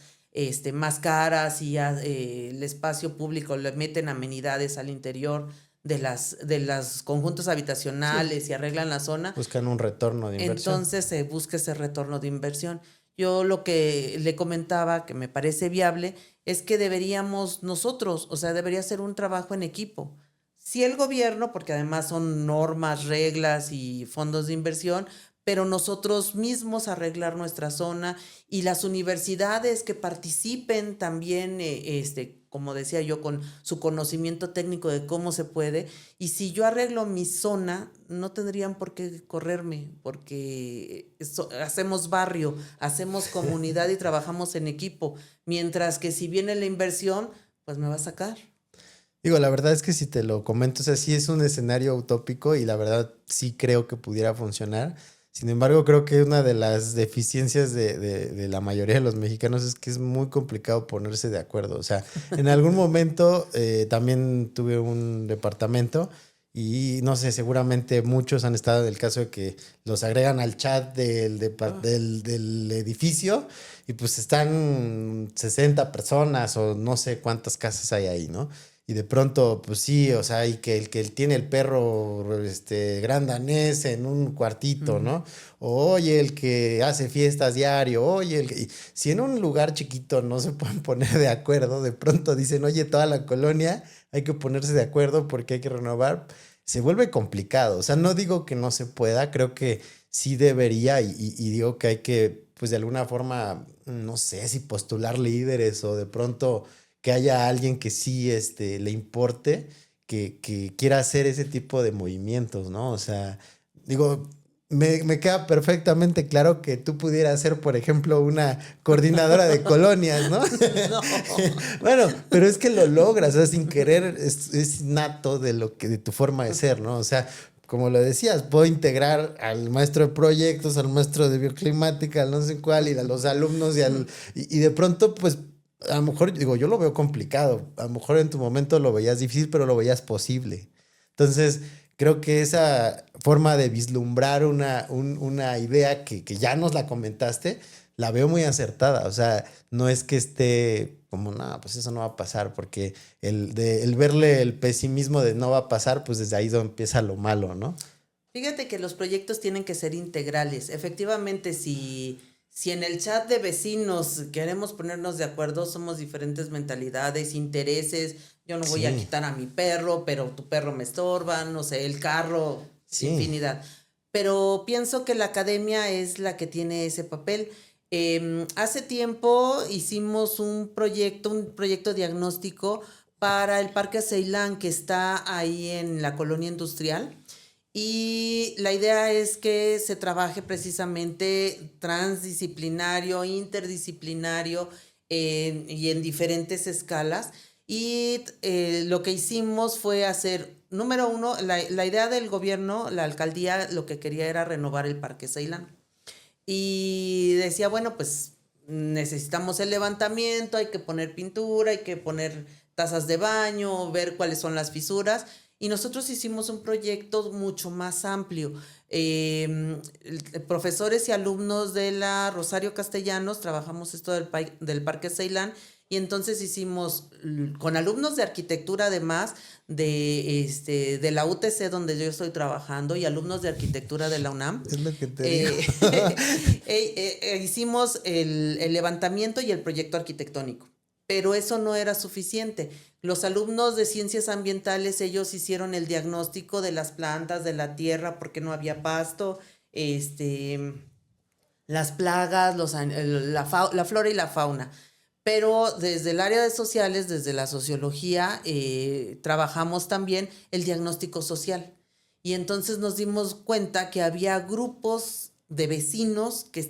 más caras y el espacio público le meten amenidades al interior de las conjuntos habitacionales, Sí. y arreglan la zona, Buscan un retorno de inversión. entonces se busca ese retorno de inversión. Yo lo que le comentaba que me parece viable es que deberíamos nosotros, o sea, debería ser un trabajo en equipo. Sí, el gobierno, porque además son normas, reglas y fondos de inversión, pero nosotros mismos arreglar nuestra zona, y las universidades que participen también, como decía yo, con su conocimiento técnico de cómo se puede. Y si yo arreglo mi zona, no tendrían por qué correrme, porque hacemos barrio, hacemos comunidad y trabajamos en equipo. Mientras que si viene la inversión, pues me va a sacar. Digo, la verdad es que si te lo comento, o sea, sí es un escenario utópico y la verdad sí creo que pudiera funcionar. Sin embargo, creo que una de las deficiencias de la mayoría de los mexicanos es que es muy complicado ponerse de acuerdo. O sea, en algún momento también tuve un departamento y no sé, seguramente muchos han estado en el caso de que los agregan al chat del edificio y pues están 60 personas o no sé cuántas casas hay ahí, ¿no? Y de pronto, pues sí, o sea, y que el tiene el perro gran danés en un cuartito, ¿no? O, oye, el que hace fiestas diario, oye, si en un lugar chiquito no se pueden poner de acuerdo, de pronto dicen, oye, toda la colonia hay que ponerse de acuerdo porque hay que renovar, se vuelve complicado. O sea, no digo que no se pueda, creo que sí debería y digo que hay que, pues de alguna forma, no sé si postular líderes o de pronto que haya alguien que sí le importe, que quiera hacer ese tipo de movimientos, ¿no? O sea, digo, me queda perfectamente claro que tú pudieras ser, por ejemplo, una coordinadora de colonias, ¿no? No. Bueno, pero es que lo logras, o sea, sin querer, es nato de tu forma de ser, ¿no? O sea, como lo decías, puedo integrar al maestro de proyectos, al maestro de bioclimática, al no sé cuál, y a los alumnos, y de pronto, pues, a lo mejor, digo, yo lo veo complicado. A lo mejor en tu momento lo veías difícil, pero lo veías posible. Entonces, creo que esa forma de vislumbrar una idea que ya nos la comentaste, la veo muy acertada. O sea, no es que esté como, no, pues eso no va a pasar, porque el verle el pesimismo de no va a pasar, pues desde ahí donde empieza lo malo, ¿no? Fíjate que los proyectos tienen que ser integrales. Efectivamente, si en el chat de vecinos queremos ponernos de acuerdo, somos diferentes mentalidades, intereses. Yo no voy a Sí, quitar a mi perro, pero tu perro me estorba, no sé, el carro, sí. infinidad. Pero pienso que la academia es la que tiene ese papel. Hace tiempo hicimos un proyecto diagnóstico para el Parque Ceilán, que está ahí en la colonia industrial. Y la idea es que se trabaje precisamente transdisciplinario, interdisciplinario, y en diferentes escalas. Y lo que hicimos fue hacer, número uno, la idea del gobierno, la alcaldía lo que quería era renovar el Parque Ceilán. Y decía, bueno, pues necesitamos el levantamiento, hay que poner pintura, hay que poner tazas de baño, ver cuáles son las fisuras. Y nosotros hicimos un proyecto mucho más amplio. Profesores y alumnos de la Rosario Castellanos trabajamos esto del Parque Ceilán, Y entonces hicimos con alumnos de arquitectura, además de la UTC donde yo estoy trabajando, y alumnos de arquitectura de la UNAM. Es lo que te digo. Hicimos el levantamiento y el proyecto arquitectónico. Pero eso no era suficiente. Los alumnos de ciencias ambientales, ellos hicieron el diagnóstico de las plantas, de la tierra, porque no había pasto, las plagas, la flora y la fauna. Pero desde el área de sociales, desde la sociología, trabajamos también el diagnóstico social. Y entonces nos dimos cuenta que había grupos de vecinos que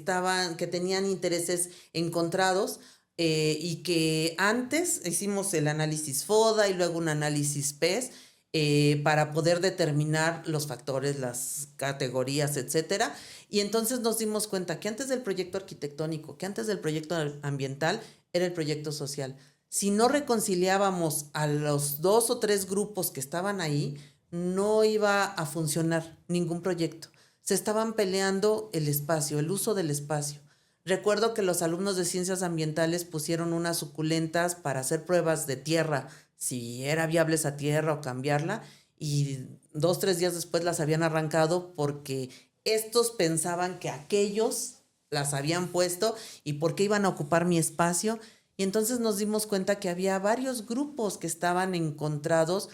tenían intereses encontrados, y que antes hicimos el análisis FODA y luego un análisis PES, para poder determinar los factores, las categorías, etcétera. Y entonces nos dimos cuenta que antes del proyecto arquitectónico, que antes del proyecto ambiental, era el proyecto social. Si no reconciliábamos a los 2 o 3 grupos que estaban ahí, no iba a funcionar ningún proyecto. Se estaban peleando el espacio, el uso del espacio. Recuerdo que los alumnos de ciencias ambientales pusieron unas suculentas para hacer pruebas de tierra, si era viable esa tierra o cambiarla, y 2, 3 días después las habían arrancado porque estos pensaban que aquellos las habían puesto y por qué iban a ocupar mi espacio. Y entonces nos dimos cuenta que había varios grupos que estaban encontrados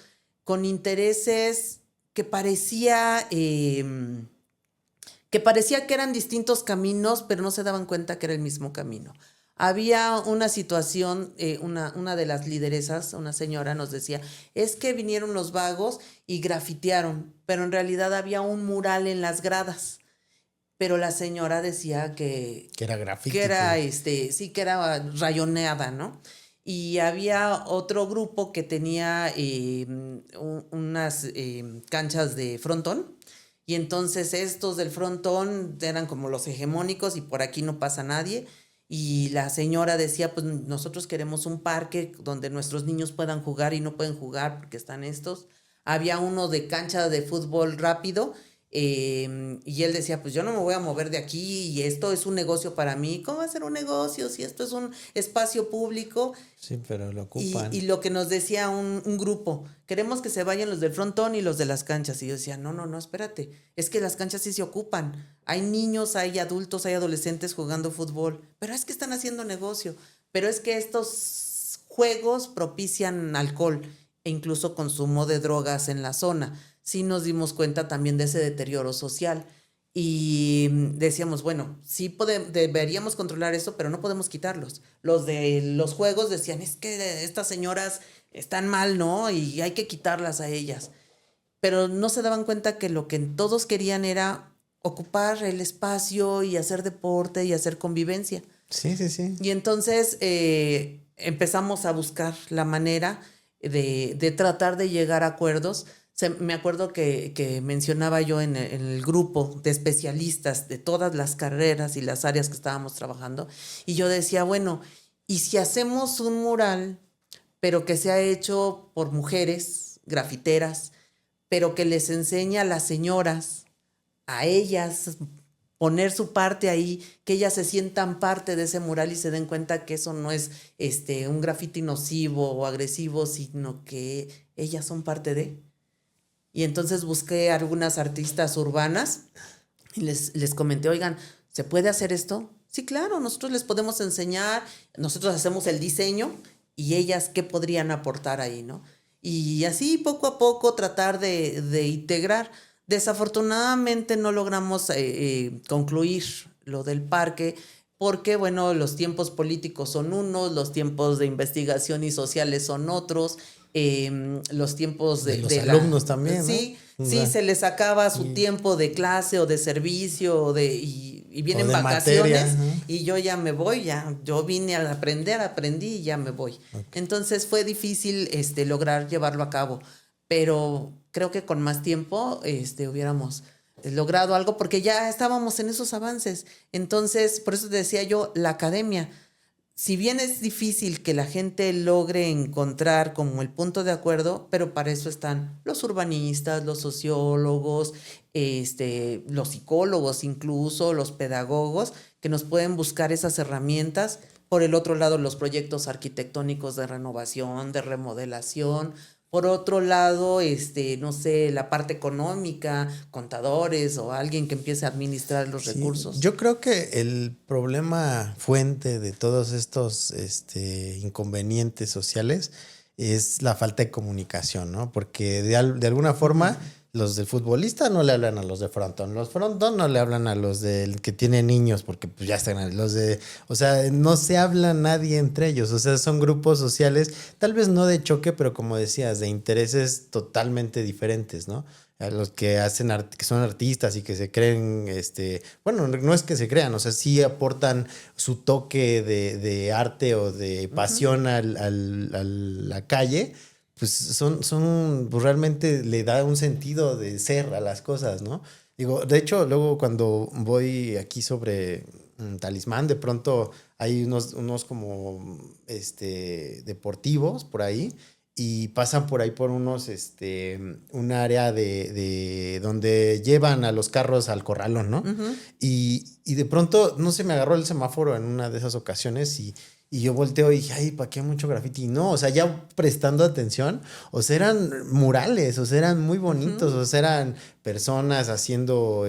con intereses que parecía que eran distintos caminos, pero no se daban cuenta que era el mismo camino. Había una situación, una de las lideresas, una señora, nos decía, es que vinieron los vagos y grafitearon, pero en realidad había un mural en las gradas. Pero la señora decía que era graffiti. Que era, sí, que era rayoneada, ¿no? Y había otro grupo que tenía unas canchas de frontón. Y entonces estos del frontón eran como los hegemónicos y por aquí no pasa nadie. Y la señora decía, pues nosotros queremos un parque donde nuestros niños puedan jugar y no pueden jugar porque están estos. Había uno de cancha de fútbol rápido, y él decía, pues yo no me voy a mover de aquí y esto es un negocio para mí. ¿Cómo va a ser un negocio si esto es un espacio público? Sí, pero lo ocupan. Y lo que nos decía un grupo, queremos que se vayan los del frontón y los de las canchas. Y yo decía, no, espérate, es que las canchas sí se ocupan. Hay niños, hay adultos, hay adolescentes jugando fútbol, pero es que están haciendo negocio. Pero es que estos juegos propician alcohol e incluso consumo de drogas en la zona. Sí nos dimos cuenta también de ese deterioro social. Y decíamos, bueno, sí deberíamos controlar eso, pero no podemos quitarlos. Los de los juegos decían, es que estas señoras están mal, ¿no? Y hay que quitarlas a ellas. Pero no se daban cuenta que lo que todos querían era ocupar el espacio y hacer deporte y hacer convivencia. Sí. Y entonces empezamos a buscar la manera de tratar de llegar a acuerdos. Me acuerdo que mencionaba yo en el grupo de especialistas de todas las carreras y las áreas que estábamos trabajando, y yo decía, bueno, ¿y si hacemos un mural, pero que sea hecho por mujeres grafiteras, pero que les enseñe a las señoras, a ellas, poner su parte ahí, que ellas se sientan parte de ese mural y se den cuenta que eso no es un grafiti nocivo o agresivo, sino que ellas son parte de? Y entonces busqué a algunas artistas urbanas y les comenté, oigan, ¿se puede hacer esto? Sí, claro, nosotros les podemos enseñar, nosotros hacemos el diseño y ellas qué podrían aportar ahí, ¿no? Y así poco a poco tratar de integrar. Desafortunadamente no logramos concluir lo del parque porque, bueno, los tiempos políticos son unos, los tiempos de investigación y sociales son otros. Los tiempos de los alumnos también, sí, ¿no? Sí, se les acaba su tiempo de clase o de servicio y vienen vacaciones materia, y yo ya me voy, yo vine a aprender, aprendí y ya me voy. Okay. Entonces fue difícil lograr llevarlo a cabo, pero creo que con más tiempo hubiéramos logrado algo porque ya estábamos en esos avances. Entonces, por eso te decía yo, la academia, si bien es difícil que la gente logre encontrar como el punto de acuerdo, pero para eso están los urbanistas, los sociólogos, los psicólogos incluso, los pedagogos, que nos pueden buscar esas herramientas Por el otro lado, los proyectos arquitectónicos de renovación, de remodelación. Por otro lado, no sé, la parte económica, contadores o alguien que empiece a administrar los recursos. Yo creo que el problema fuente de todos estos inconvenientes sociales es la falta de comunicación, ¿no? Porque de alguna forma los del futbolista no le hablan a los de frontón, los frontón no le hablan a los del que tiene niños porque pues ya están o sea, no se habla nadie entre ellos, o sea, son grupos sociales, tal vez no de choque, pero como decías, de intereses totalmente diferentes, ¿no? A los que hacen que son artistas y que se creen, bueno, no es que se crean, o sea, sí aportan su toque de arte o de pasión a la calle, pues pues realmente le da un sentido de ser a las cosas, ¿no? Digo, de hecho, luego cuando voy aquí sobre Talismán, de pronto hay unos como, deportivos por ahí y pasan por ahí por un área de donde llevan a los carros al corralón, ¿no? Ujú. Y de pronto, no sé, me agarró el semáforo en una de esas ocasiones y yo volteo y dije, ay, ¿para qué hay mucho graffiti? Y no, o sea, ya prestando atención, o sea, eran murales, o sea, eran muy bonitos, o sea, eran personas haciendo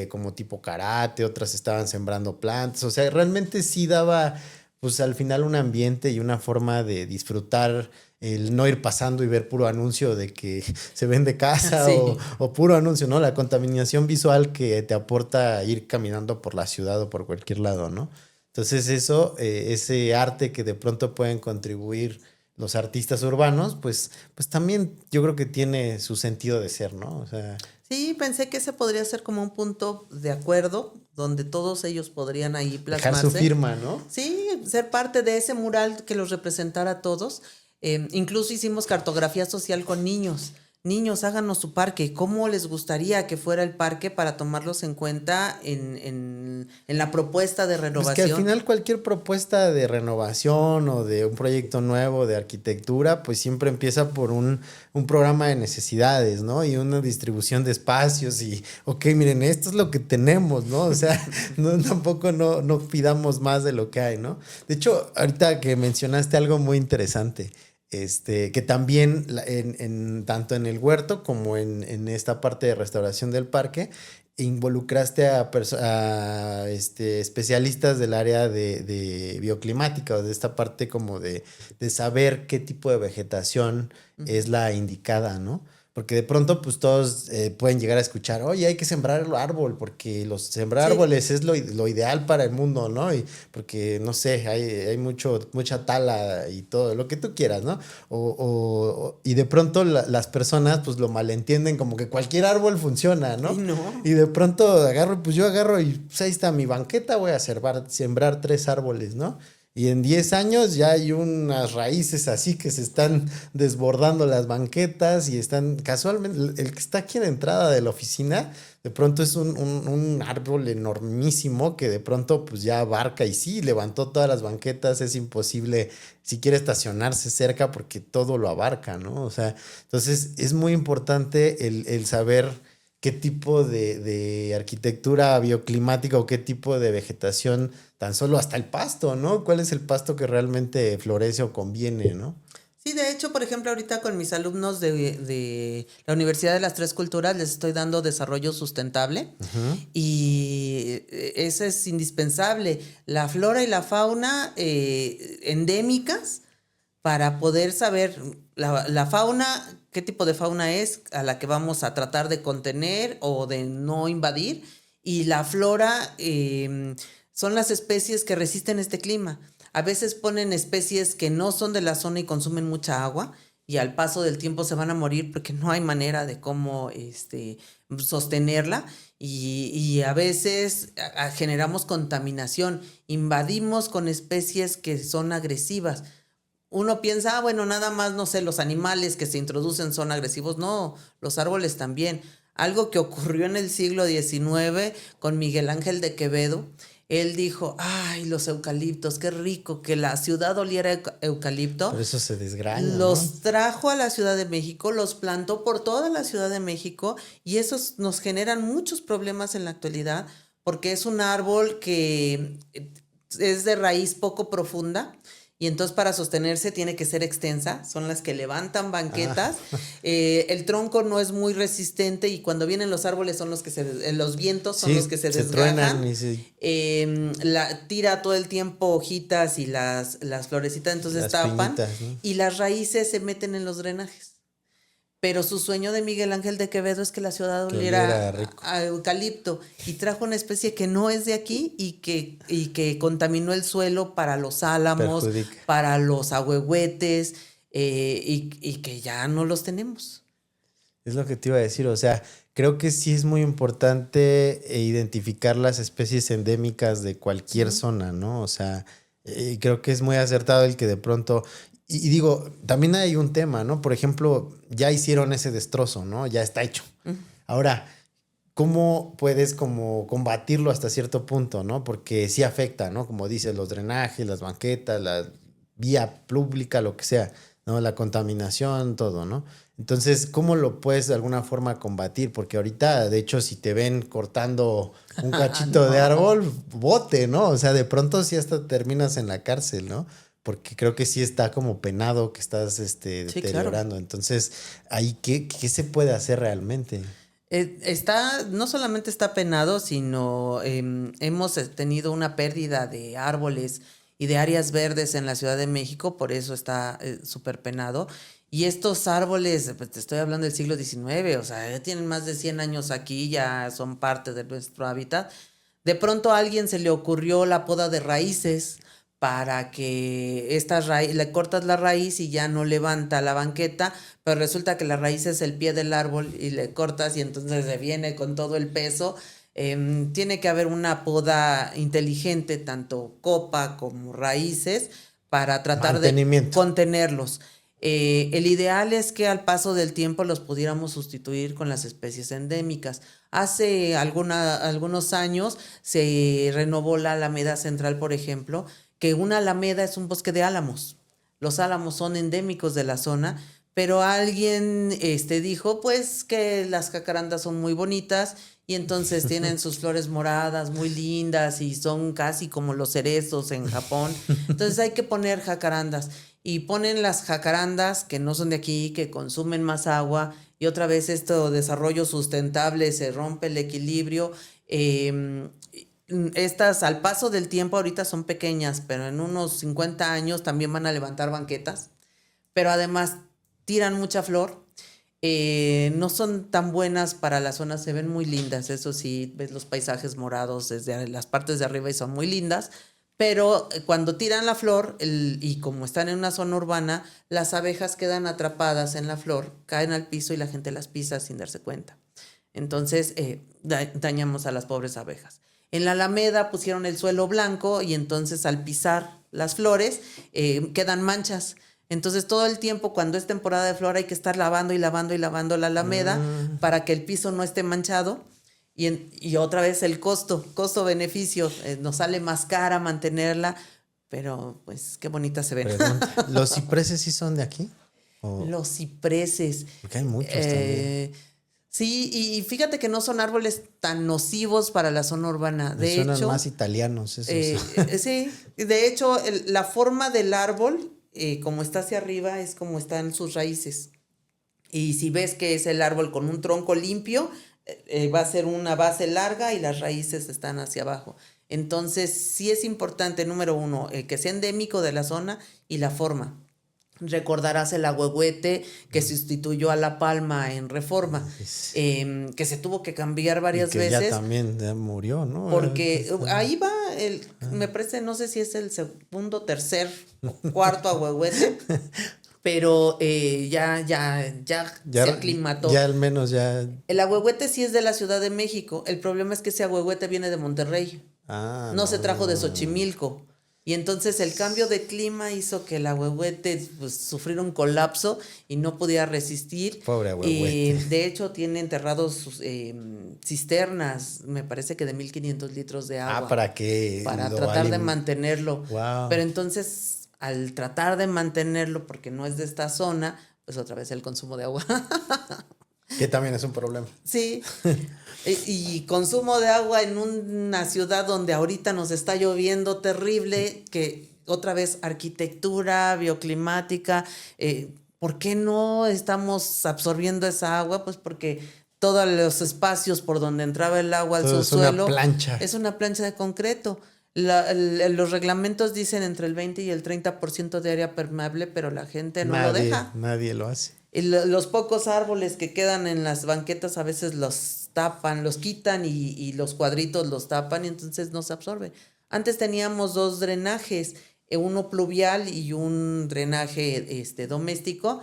como tipo karate, otras estaban sembrando plantas, o sea, realmente sí daba, pues al final un ambiente y una forma de disfrutar el no ir pasando y ver puro anuncio de que se vende casa Sí. o puro anuncio, ¿no? La contaminación visual que te aporta ir caminando por la ciudad o por cualquier lado, ¿no? Entonces eso, ese arte que de pronto pueden contribuir los artistas urbanos, pues también yo creo que tiene su sentido de ser, ¿no? O sea, Sí, pensé que ese podría ser como un punto de acuerdo donde todos ellos podrían ahí dejar su plasmarse. firma, ¿no? Sí, ser parte de ese mural que los representara a todos. Incluso hicimos cartografía social con niños. Niños, háganos su parque. ¿Cómo les gustaría que fuera el parque para tomarlos en cuenta en la propuesta de Pues que renovación? al final cualquier propuesta de renovación o de un proyecto nuevo de arquitectura, pues siempre empieza por un programa de necesidades, ¿no? Y una distribución de espacios y, ok, miren, esto es lo que tenemos, ¿no? O sea, tampoco no pidamos más de lo que hay, ¿no? De hecho, ahorita que mencionaste algo muy interesante, que también tanto en el huerto como en esta parte de restauración del parque, involucraste a especialistas del área de bioclimática o de esta parte como de saber qué tipo de vegetación es la indicada, ¿no? Porque de pronto pues todos pueden llegar a escuchar, oye, hay que sembrar el árbol porque sembrar Sí. árboles es lo ideal para el mundo, ¿no? Y porque, no sé, hay mucha tala y todo, lo que tú quieras, ¿no? Y de pronto las personas pues lo malentienden como que cualquier árbol funciona, ¿no? Y no. Y de pronto yo agarro y pues ahí está mi banqueta, voy a sembrar 3 árboles, ¿no? Y en 10 años ya hay unas raíces así que se están desbordando las banquetas y están casualmente, el que está aquí en la entrada de la oficina, de pronto es un árbol enormísimo que de pronto pues ya abarca y sí, levantó todas las banquetas, es imposible siquiera estacionarse cerca porque todo lo abarca, ¿no? O sea, entonces es muy importante el saber qué tipo de arquitectura bioclimática o qué tipo de vegetación, tan solo hasta el pasto, ¿no? ¿Cuál es el pasto que realmente florece o conviene, ¿no? Sí, de hecho, por ejemplo, ahorita con mis alumnos de la Universidad de las Tres Culturas les estoy dando desarrollo sustentable y eso es indispensable. La flora y la fauna endémicas para poder saber la fauna, qué tipo de fauna es a la que vamos a tratar de contener o de no invadir. Y la flora son las especies que resisten este clima. A veces ponen especies que no son de la zona y consumen mucha agua y al paso del tiempo se van a morir porque no hay manera de cómo sostenerla y a veces generamos contaminación, invadimos con especies que son agresivas. Uno piensa, bueno, nada más, no sé, los animales que se introducen son agresivos. No, los árboles también. Algo que ocurrió en el siglo XIX con Miguel Ángel de Quevedo. Él dijo, ay, los eucaliptos, qué rico que la ciudad oliera eucalipto. Por eso se desgraña, Los ¿no? trajo a la Ciudad de México, los plantó por toda la Ciudad de México y esos nos generan muchos problemas en la actualidad porque es un árbol que es de raíz poco profunda. Y entonces para sostenerse tiene que ser extensa, son las que levantan banquetas. El tronco no es muy resistente y cuando vienen los árboles son los que los vientos son los que se desgajan. Truenan y Tira todo el tiempo hojitas y las florecitas, entonces las tapan. Piñitas, ¿no? Y las raíces se meten en los drenajes. Pero su sueño de Miguel Ángel de Quevedo es que la ciudad oliera a eucalipto y trajo una especie que no es de aquí y que contaminó el suelo para los álamos, para los ahuehuetes y que ya no los tenemos. Es lo que te iba a decir, o sea, creo que sí es muy importante identificar las especies endémicas de cualquier zona, ¿no? O sea, creo que es muy acertado el que de pronto... Y digo, también hay un tema, ¿no? Por ejemplo, ya hicieron ese destrozo, ¿no? Ya está hecho. Ahora, ¿cómo puedes como combatirlo hasta cierto punto, ¿no? Porque sí afecta, ¿no? Como dices, los drenajes, las banquetas, la vía pública, lo que sea, ¿no? La contaminación, todo, ¿no? Entonces, ¿cómo lo puedes de alguna forma combatir? Porque ahorita, de hecho, si te ven cortando un cachito de árbol, bote, ¿no? O sea, de pronto sí hasta terminas en la cárcel, ¿no? Porque creo que sí está como penado que estás deteriorando. Claro. Entonces, ahí, ¿qué se puede hacer realmente? No solamente está penado, sino hemos tenido una pérdida de árboles y de áreas verdes en la Ciudad de México, por eso está súper penado. Y estos árboles, pues te estoy hablando del siglo XIX, o sea, ya tienen más de 100 años aquí, ya son parte de nuestro hábitat. De pronto a alguien se le ocurrió la poda de raíces, para que le cortas la raíz y ya no levanta la banqueta, pero resulta que la raíz es el pie del árbol y le cortas y entonces se viene con todo el peso. Tiene que haber una poda inteligente, tanto copa como raíces, para tratar de contenerlos. El ideal es que al paso del tiempo los pudiéramos sustituir con las especies endémicas. Hace algunos años se renovó la Alameda Central, por ejemplo, que una alameda es un bosque de álamos. Los álamos son endémicos de la zona, pero alguien dijo pues que las jacarandas son muy bonitas y entonces tienen sus flores moradas muy lindas y son casi como los cerezos en Japón. Entonces hay que poner jacarandas y ponen las jacarandas que no son de aquí, que consumen más agua y otra vez desarrollo sustentable, se rompe el equilibrio. Estas al paso del tiempo ahorita son pequeñas, pero en unos 50 años también van a levantar banquetas, pero además tiran mucha flor, no son tan buenas para la zona, se ven muy lindas, eso sí, ves los paisajes morados desde las partes de arriba y son muy lindas, pero cuando tiran la flor y como están en una zona urbana, las abejas quedan atrapadas en la flor, caen al piso y la gente las pisa sin darse cuenta. Entonces dañamos a las pobres abejas. En la Alameda pusieron el suelo blanco y entonces al pisar las flores quedan manchas. Entonces todo el tiempo cuando es temporada de flor hay que estar lavando y lavando y lavando la Alameda para que el piso no esté manchado. Y otra vez el costo-beneficio. Nos sale más cara mantenerla, pero pues qué bonitas se ven. Pregunta, ¿los cipreses sí son de aquí? ¿O? Los cipreses. Porque hay muchos también. Sí, y fíjate que no son árboles tan nocivos para la zona urbana. De hecho, suenan más italianos esos. Sí, de hecho, la forma del árbol, como está hacia arriba, es como están sus raíces. Y si ves que es el árbol con un tronco limpio, va a ser una base larga y las raíces están hacia abajo. Entonces, sí es importante, número uno, que sea endémico de la zona y la forma. Recordarás el ahuehuete que sustituyó a la palma en Reforma, que se tuvo que cambiar varias veces. Ya también murió, ¿no? Porque ahí va, me parece, no sé si es el segundo, tercer, cuarto ahuehuete, pero ya se aclimató. Ya al menos ya. El ahuehuete sí es de la Ciudad de México, el problema es que ese ahuehuete viene de Monterrey, no se trajo de Xochimilco. Y entonces el cambio de clima hizo que el ahuehuete sufriera un colapso y no podía resistir. Pobre ahuehuete. De hecho, tiene enterrados sus cisternas, me parece que de 1,500 litros de agua. ¿Para qué? Para tratar de mantenerlo. Wow. Pero entonces, al tratar de mantenerlo, porque no es de esta zona, pues otra vez el consumo de agua. Que también es un problema. Sí. Y consumo de agua en una ciudad donde ahorita nos está lloviendo terrible, que otra vez arquitectura, bioclimática, ¿por qué no estamos absorbiendo esa agua? Pues porque todos los espacios por donde entraba el agua al Todo subsuelo es una plancha de concreto. Los reglamentos dicen entre el 20 y el 30% de área permeable, pero la gente no lo deja. Nadie lo hace. Y los pocos árboles que quedan en las banquetas a veces los tapan, los quitan y los cuadritos los tapan y entonces no se absorbe. Antes teníamos 2 drenajes, uno pluvial y un drenaje doméstico,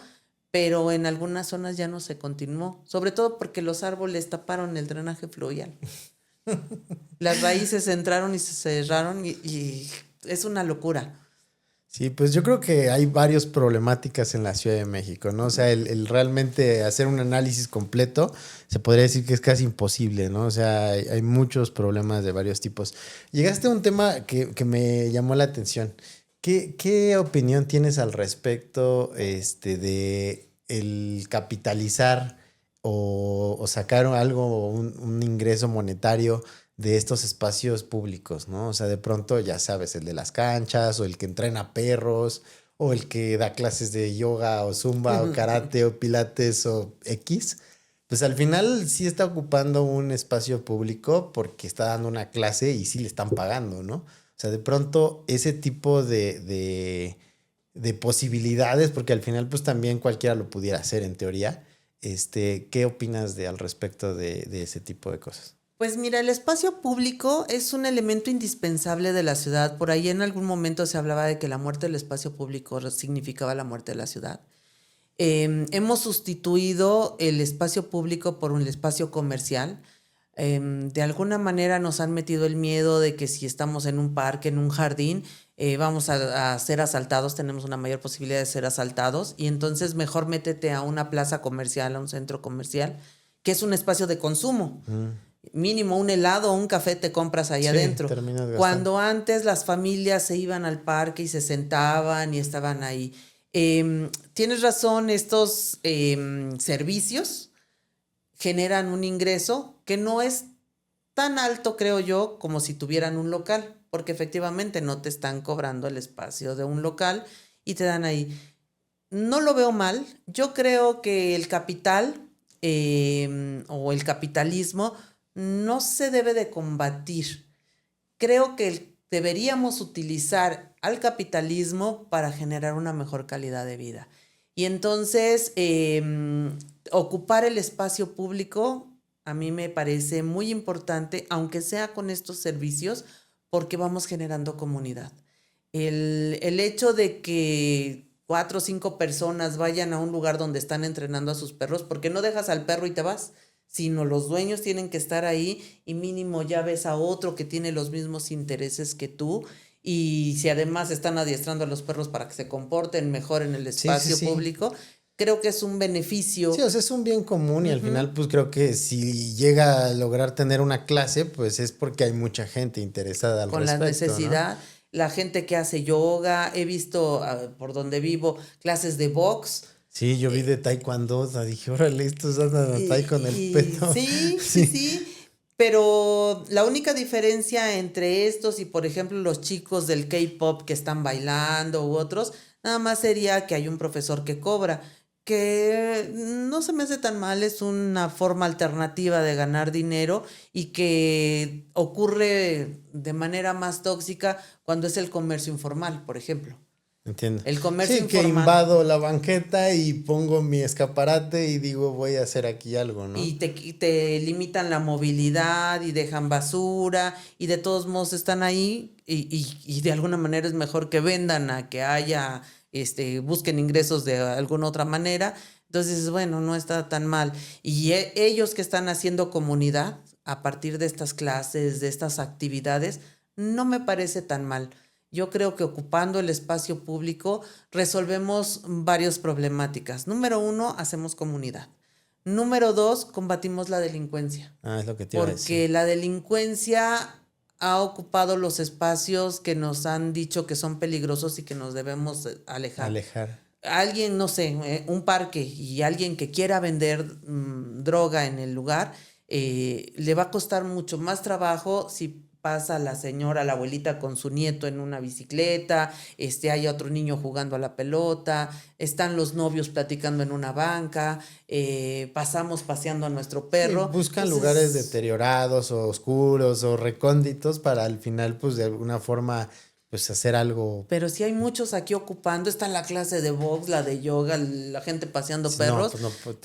pero en algunas zonas ya no se continuó, sobre todo porque los árboles taparon el drenaje fluvial. Las raíces entraron y se cerraron y es una locura. Sí, pues yo creo que hay varias problemáticas en la Ciudad de México, ¿no? O sea, el realmente hacer un análisis completo se podría decir que es casi imposible, ¿no? O sea, hay muchos problemas de varios tipos. Llegaste a un tema que me llamó la atención. ¿Qué opinión tienes al respecto de el capitalizar o sacar algo, un ingreso monetario de estos espacios públicos, ¿no? O sea, de pronto, ya sabes, el de las canchas o el que entrena perros o el que da clases de yoga o zumba o karate o pilates o X, pues al final sí está ocupando un espacio público porque está dando una clase y sí le están pagando, ¿no? O sea, de pronto ese tipo de posibilidades, porque al final pues también cualquiera lo pudiera hacer en teoría, ¿qué opinas al respecto de ese tipo de cosas? Pues mira, el espacio público es un elemento indispensable de la ciudad. Por ahí en algún momento se hablaba de que la muerte del espacio público significaba la muerte de la ciudad. Hemos sustituido el espacio público por un espacio comercial. De alguna manera nos han metido el miedo de que si estamos en un parque, en un jardín, vamos a ser asaltados, tenemos una mayor posibilidad de ser asaltados y entonces mejor métete a una plaza comercial, a un centro comercial, que es un espacio de consumo. Mínimo un helado o un café te compras ahí adentro. Cuando antes las familias se iban al parque y se sentaban y estaban ahí. Tienes razón, estos servicios generan un ingreso que no es tan alto, creo yo, como si tuvieran un local, porque efectivamente no te están cobrando el espacio de un local y te dan ahí. No lo veo mal. Yo creo que el capital o el capitalismo no se debe de combatir. Creo que deberíamos utilizar al capitalismo para generar una mejor calidad de vida. Y entonces, ocupar el espacio público a mí me parece muy importante, aunque sea con estos servicios, porque vamos generando comunidad. El hecho de que 4 o 5 personas vayan a un lugar donde están entrenando a sus perros, porque no dejas al perro y te vas, sino los dueños tienen que estar ahí y mínimo ya ves a otro que tiene los mismos intereses que tú y si además están adiestrando a los perros para que se comporten mejor en el espacio público, creo que es un beneficio. Sí, o sea, es un bien común y al final pues creo que si llega a lograr tener una clase, pues es porque hay mucha gente interesada al respecto, con la necesidad, ¿no? La gente que hace yoga, he visto por donde vivo clases de box. Sí, yo vi de taekwondo, o sea, dije, órale, estos andan a con el peto. Sí. Pero la única diferencia entre estos y, por ejemplo, los chicos del K-pop que están bailando u otros, nada más sería que hay un profesor que cobra, que no se me hace tan mal, es una forma alternativa de ganar dinero y que ocurre de manera más tóxica cuando es el comercio informal, por ejemplo. Entiendo. El comercio informal. Que invado la banqueta y pongo mi escaparate y digo voy a hacer aquí algo, ¿no? Y te limitan la movilidad y dejan basura y de todos modos están ahí y de alguna manera es mejor que vendan a que haya, busquen ingresos de alguna otra manera. Entonces, bueno, no está tan mal. Y ellos que están haciendo comunidad a partir de estas clases, de estas actividades, no me parece tan mal. Yo creo que ocupando el espacio público resolvemos varias problemáticas. Número 1, hacemos comunidad. Número 2, combatimos la delincuencia. Es lo que te iba a decir. Porque la delincuencia ha ocupado los espacios que nos han dicho que son peligrosos y que nos debemos alejar. alguien, no sé, un parque y alguien que quiera vender droga en el lugar, le va a costar mucho más trabajo si pasa la señora, la abuelita con su nieto en una bicicleta, hay otro niño jugando a la pelota, están los novios platicando en una banca, pasamos paseando a nuestro Sí, perro. buscan lugares Entonces, deteriorados o oscuros o recónditos para al final, pues de alguna forma, pues hacer algo. pero sí hay muchos aquí ocupando, está la clase de box, la de yoga, la gente paseando Si no, perros. pues no, pues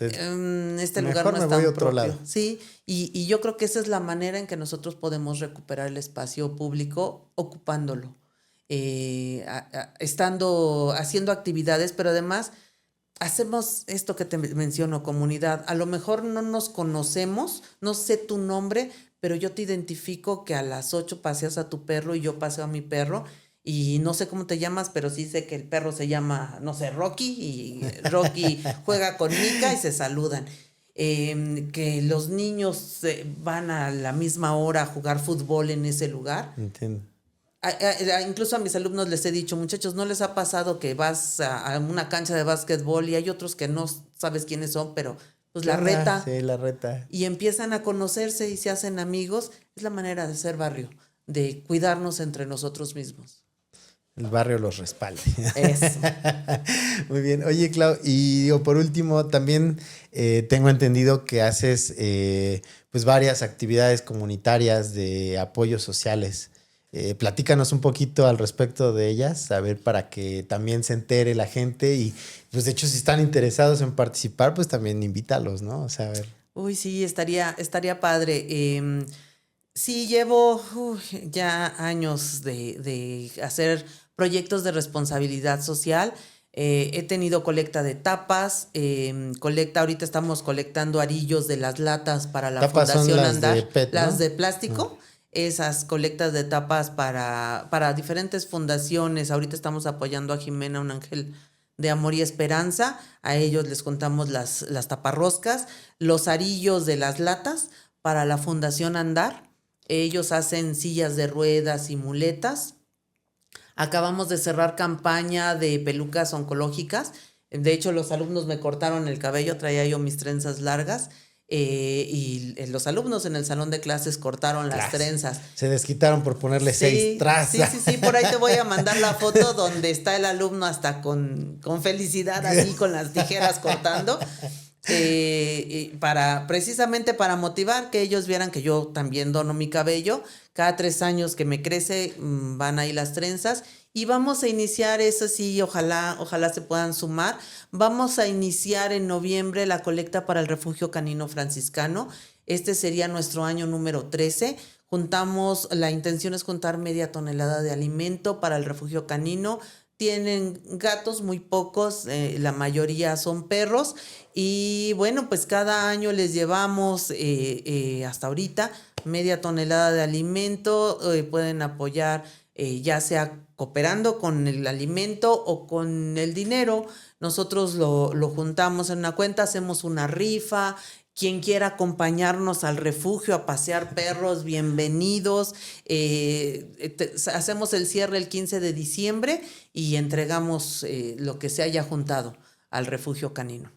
Este lugar mejor no me es voy a tan otro propio, lado. sí, y yo creo que esa es la manera en que nosotros podemos recuperar el espacio público ocupándolo, estando, haciendo actividades, pero además hacemos esto que te menciono, comunidad. A lo mejor no nos conocemos, no sé tu nombre, pero yo te identifico que a las 8 paseas a tu perro y yo paseo a mi perro. Y no sé cómo te llamas, pero sí sé que el perro se llama, no sé, Rocky, y Rocky juega con Mika y se saludan. Que los niños van a la misma hora a jugar fútbol en ese lugar. Entiendo. Incluso a mis alumnos les he dicho, muchachos, ¿no les ha pasado que vas a una cancha de básquetbol y hay otros que no sabes quiénes son, pero pues ¿Qué la onda? reta Sí, la reta. y empiezan a conocerse y se hacen amigos? Es la manera de ser barrio, de cuidarnos entre nosotros mismos. El barrio los respalde. Eso. Muy bien. Oye, Clau, y digo, por último, también tengo entendido que haces pues varias actividades comunitarias de apoyos sociales. Platícanos un poquito al respecto de ellas, a ver, para que también se entere la gente y, pues, de hecho, si están interesados en participar, pues también invítalos, ¿no? O sea, a ver. Uy, sí, estaría padre. Sí, llevo ya años de hacer proyectos de responsabilidad social. He tenido colecta de tapas, ahorita estamos colectando arillos de las latas para la Tapas son Fundación las de Andar, PET, las ¿no? de Ah, plástico, esas colectas de tapas para diferentes fundaciones. Ahorita estamos apoyando a Jimena, un ángel de amor y esperanza. A ellos les contamos las taparroscas, los arillos de las latas para la Fundación Andar. Ellos hacen sillas de ruedas y muletas. Acabamos de cerrar campaña de pelucas oncológicas. De hecho, los alumnos me cortaron el cabello, traía yo mis trenzas largas. Los alumnos en el salón de clases cortaron las tras. trenzas. Se desquitaron por ponerle 6 Sí, tras. sí, por ahí te voy a mandar la foto donde está el alumno hasta con felicidad, así con las tijeras cortando, precisamente para motivar que ellos vieran que yo también dono mi cabello. Cada 3 años que me crece, van ahí las trenzas. Y vamos a iniciar, eso sí, ojalá se puedan sumar. Vamos a iniciar en noviembre la colecta para el Refugio Canino Franciscano. Este sería nuestro año número 13. La intención es juntar 1/2 tonelada de alimento para el refugio canino. Tienen gatos, muy pocos, la mayoría son perros. Y bueno, pues cada año les llevamos hasta ahorita 1/2 tonelada de alimento. Pueden apoyar ya sea cooperando con el alimento o con el dinero. Nosotros lo juntamos en una cuenta, hacemos una rifa. Quien quiera acompañarnos al refugio a pasear perros, bienvenidos. Hacemos el cierre el 15 de diciembre y entregamos lo que se haya juntado al refugio canino.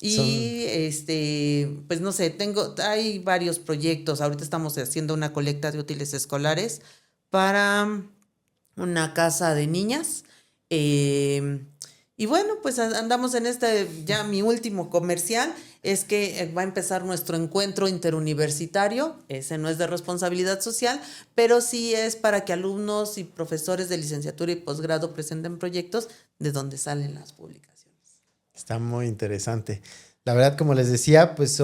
Son, Y pues no sé, hay varios proyectos. Ahorita estamos haciendo una colecta de útiles escolares para una casa de niñas. Y bueno, pues andamos en ya mi último comercial es que va a empezar nuestro encuentro interuniversitario. Ese no es de responsabilidad social, pero sí es para que alumnos y profesores de licenciatura y posgrado presenten proyectos de donde salen las publicaciones. está muy interesante. La verdad, como les decía, pues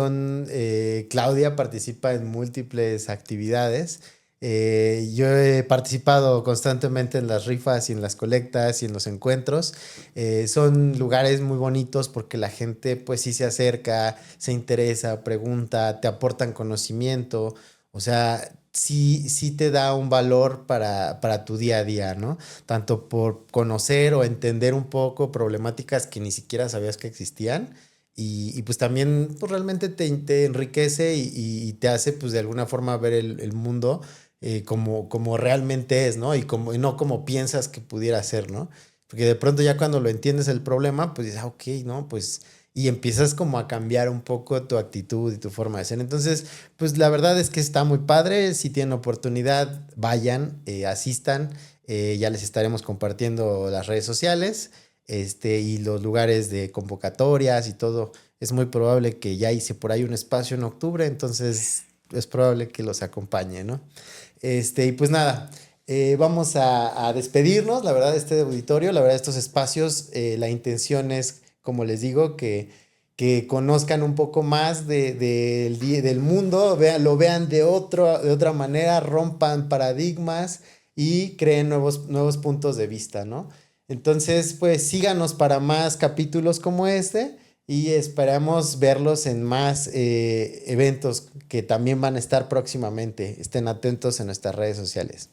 Claudia participa en múltiples actividades. Yo he participado constantemente en las rifas y en las colectas y en los encuentros. Son lugares muy bonitos porque la gente pues sí se acerca, se interesa, pregunta, te aportan conocimiento. O sea, sí te da un valor para tu día a día, ¿no? Tanto por conocer o entender un poco problemáticas que ni siquiera sabías que existían. Y pues también pues realmente te enriquece y te hace pues de alguna forma ver el mundo como realmente es, ¿no? Y no como piensas que pudiera ser, ¿no? Porque de pronto ya cuando lo entiendes el problema, pues dices, ok, ¿no? Pues, y empiezas como a cambiar un poco tu actitud y tu forma de ser. Entonces, pues la verdad es que está muy padre. Si tienen oportunidad, vayan, asistan. Ya les estaremos compartiendo las redes sociales, y los lugares de convocatorias y todo. Es muy probable que ya hice por ahí un espacio en octubre, entonces es probable que los acompañe, ¿no? Y pues nada, vamos a despedirnos, la verdad, de este auditorio, la verdad, de estos espacios, la intención es, como les digo, que conozcan un poco más del mundo, lo vean de otra manera, rompan paradigmas y creen nuevos puntos de vista, ¿no? Entonces, pues síganos para más capítulos como este y esperamos verlos en más eventos que también van a estar próximamente. Estén atentos en nuestras redes sociales.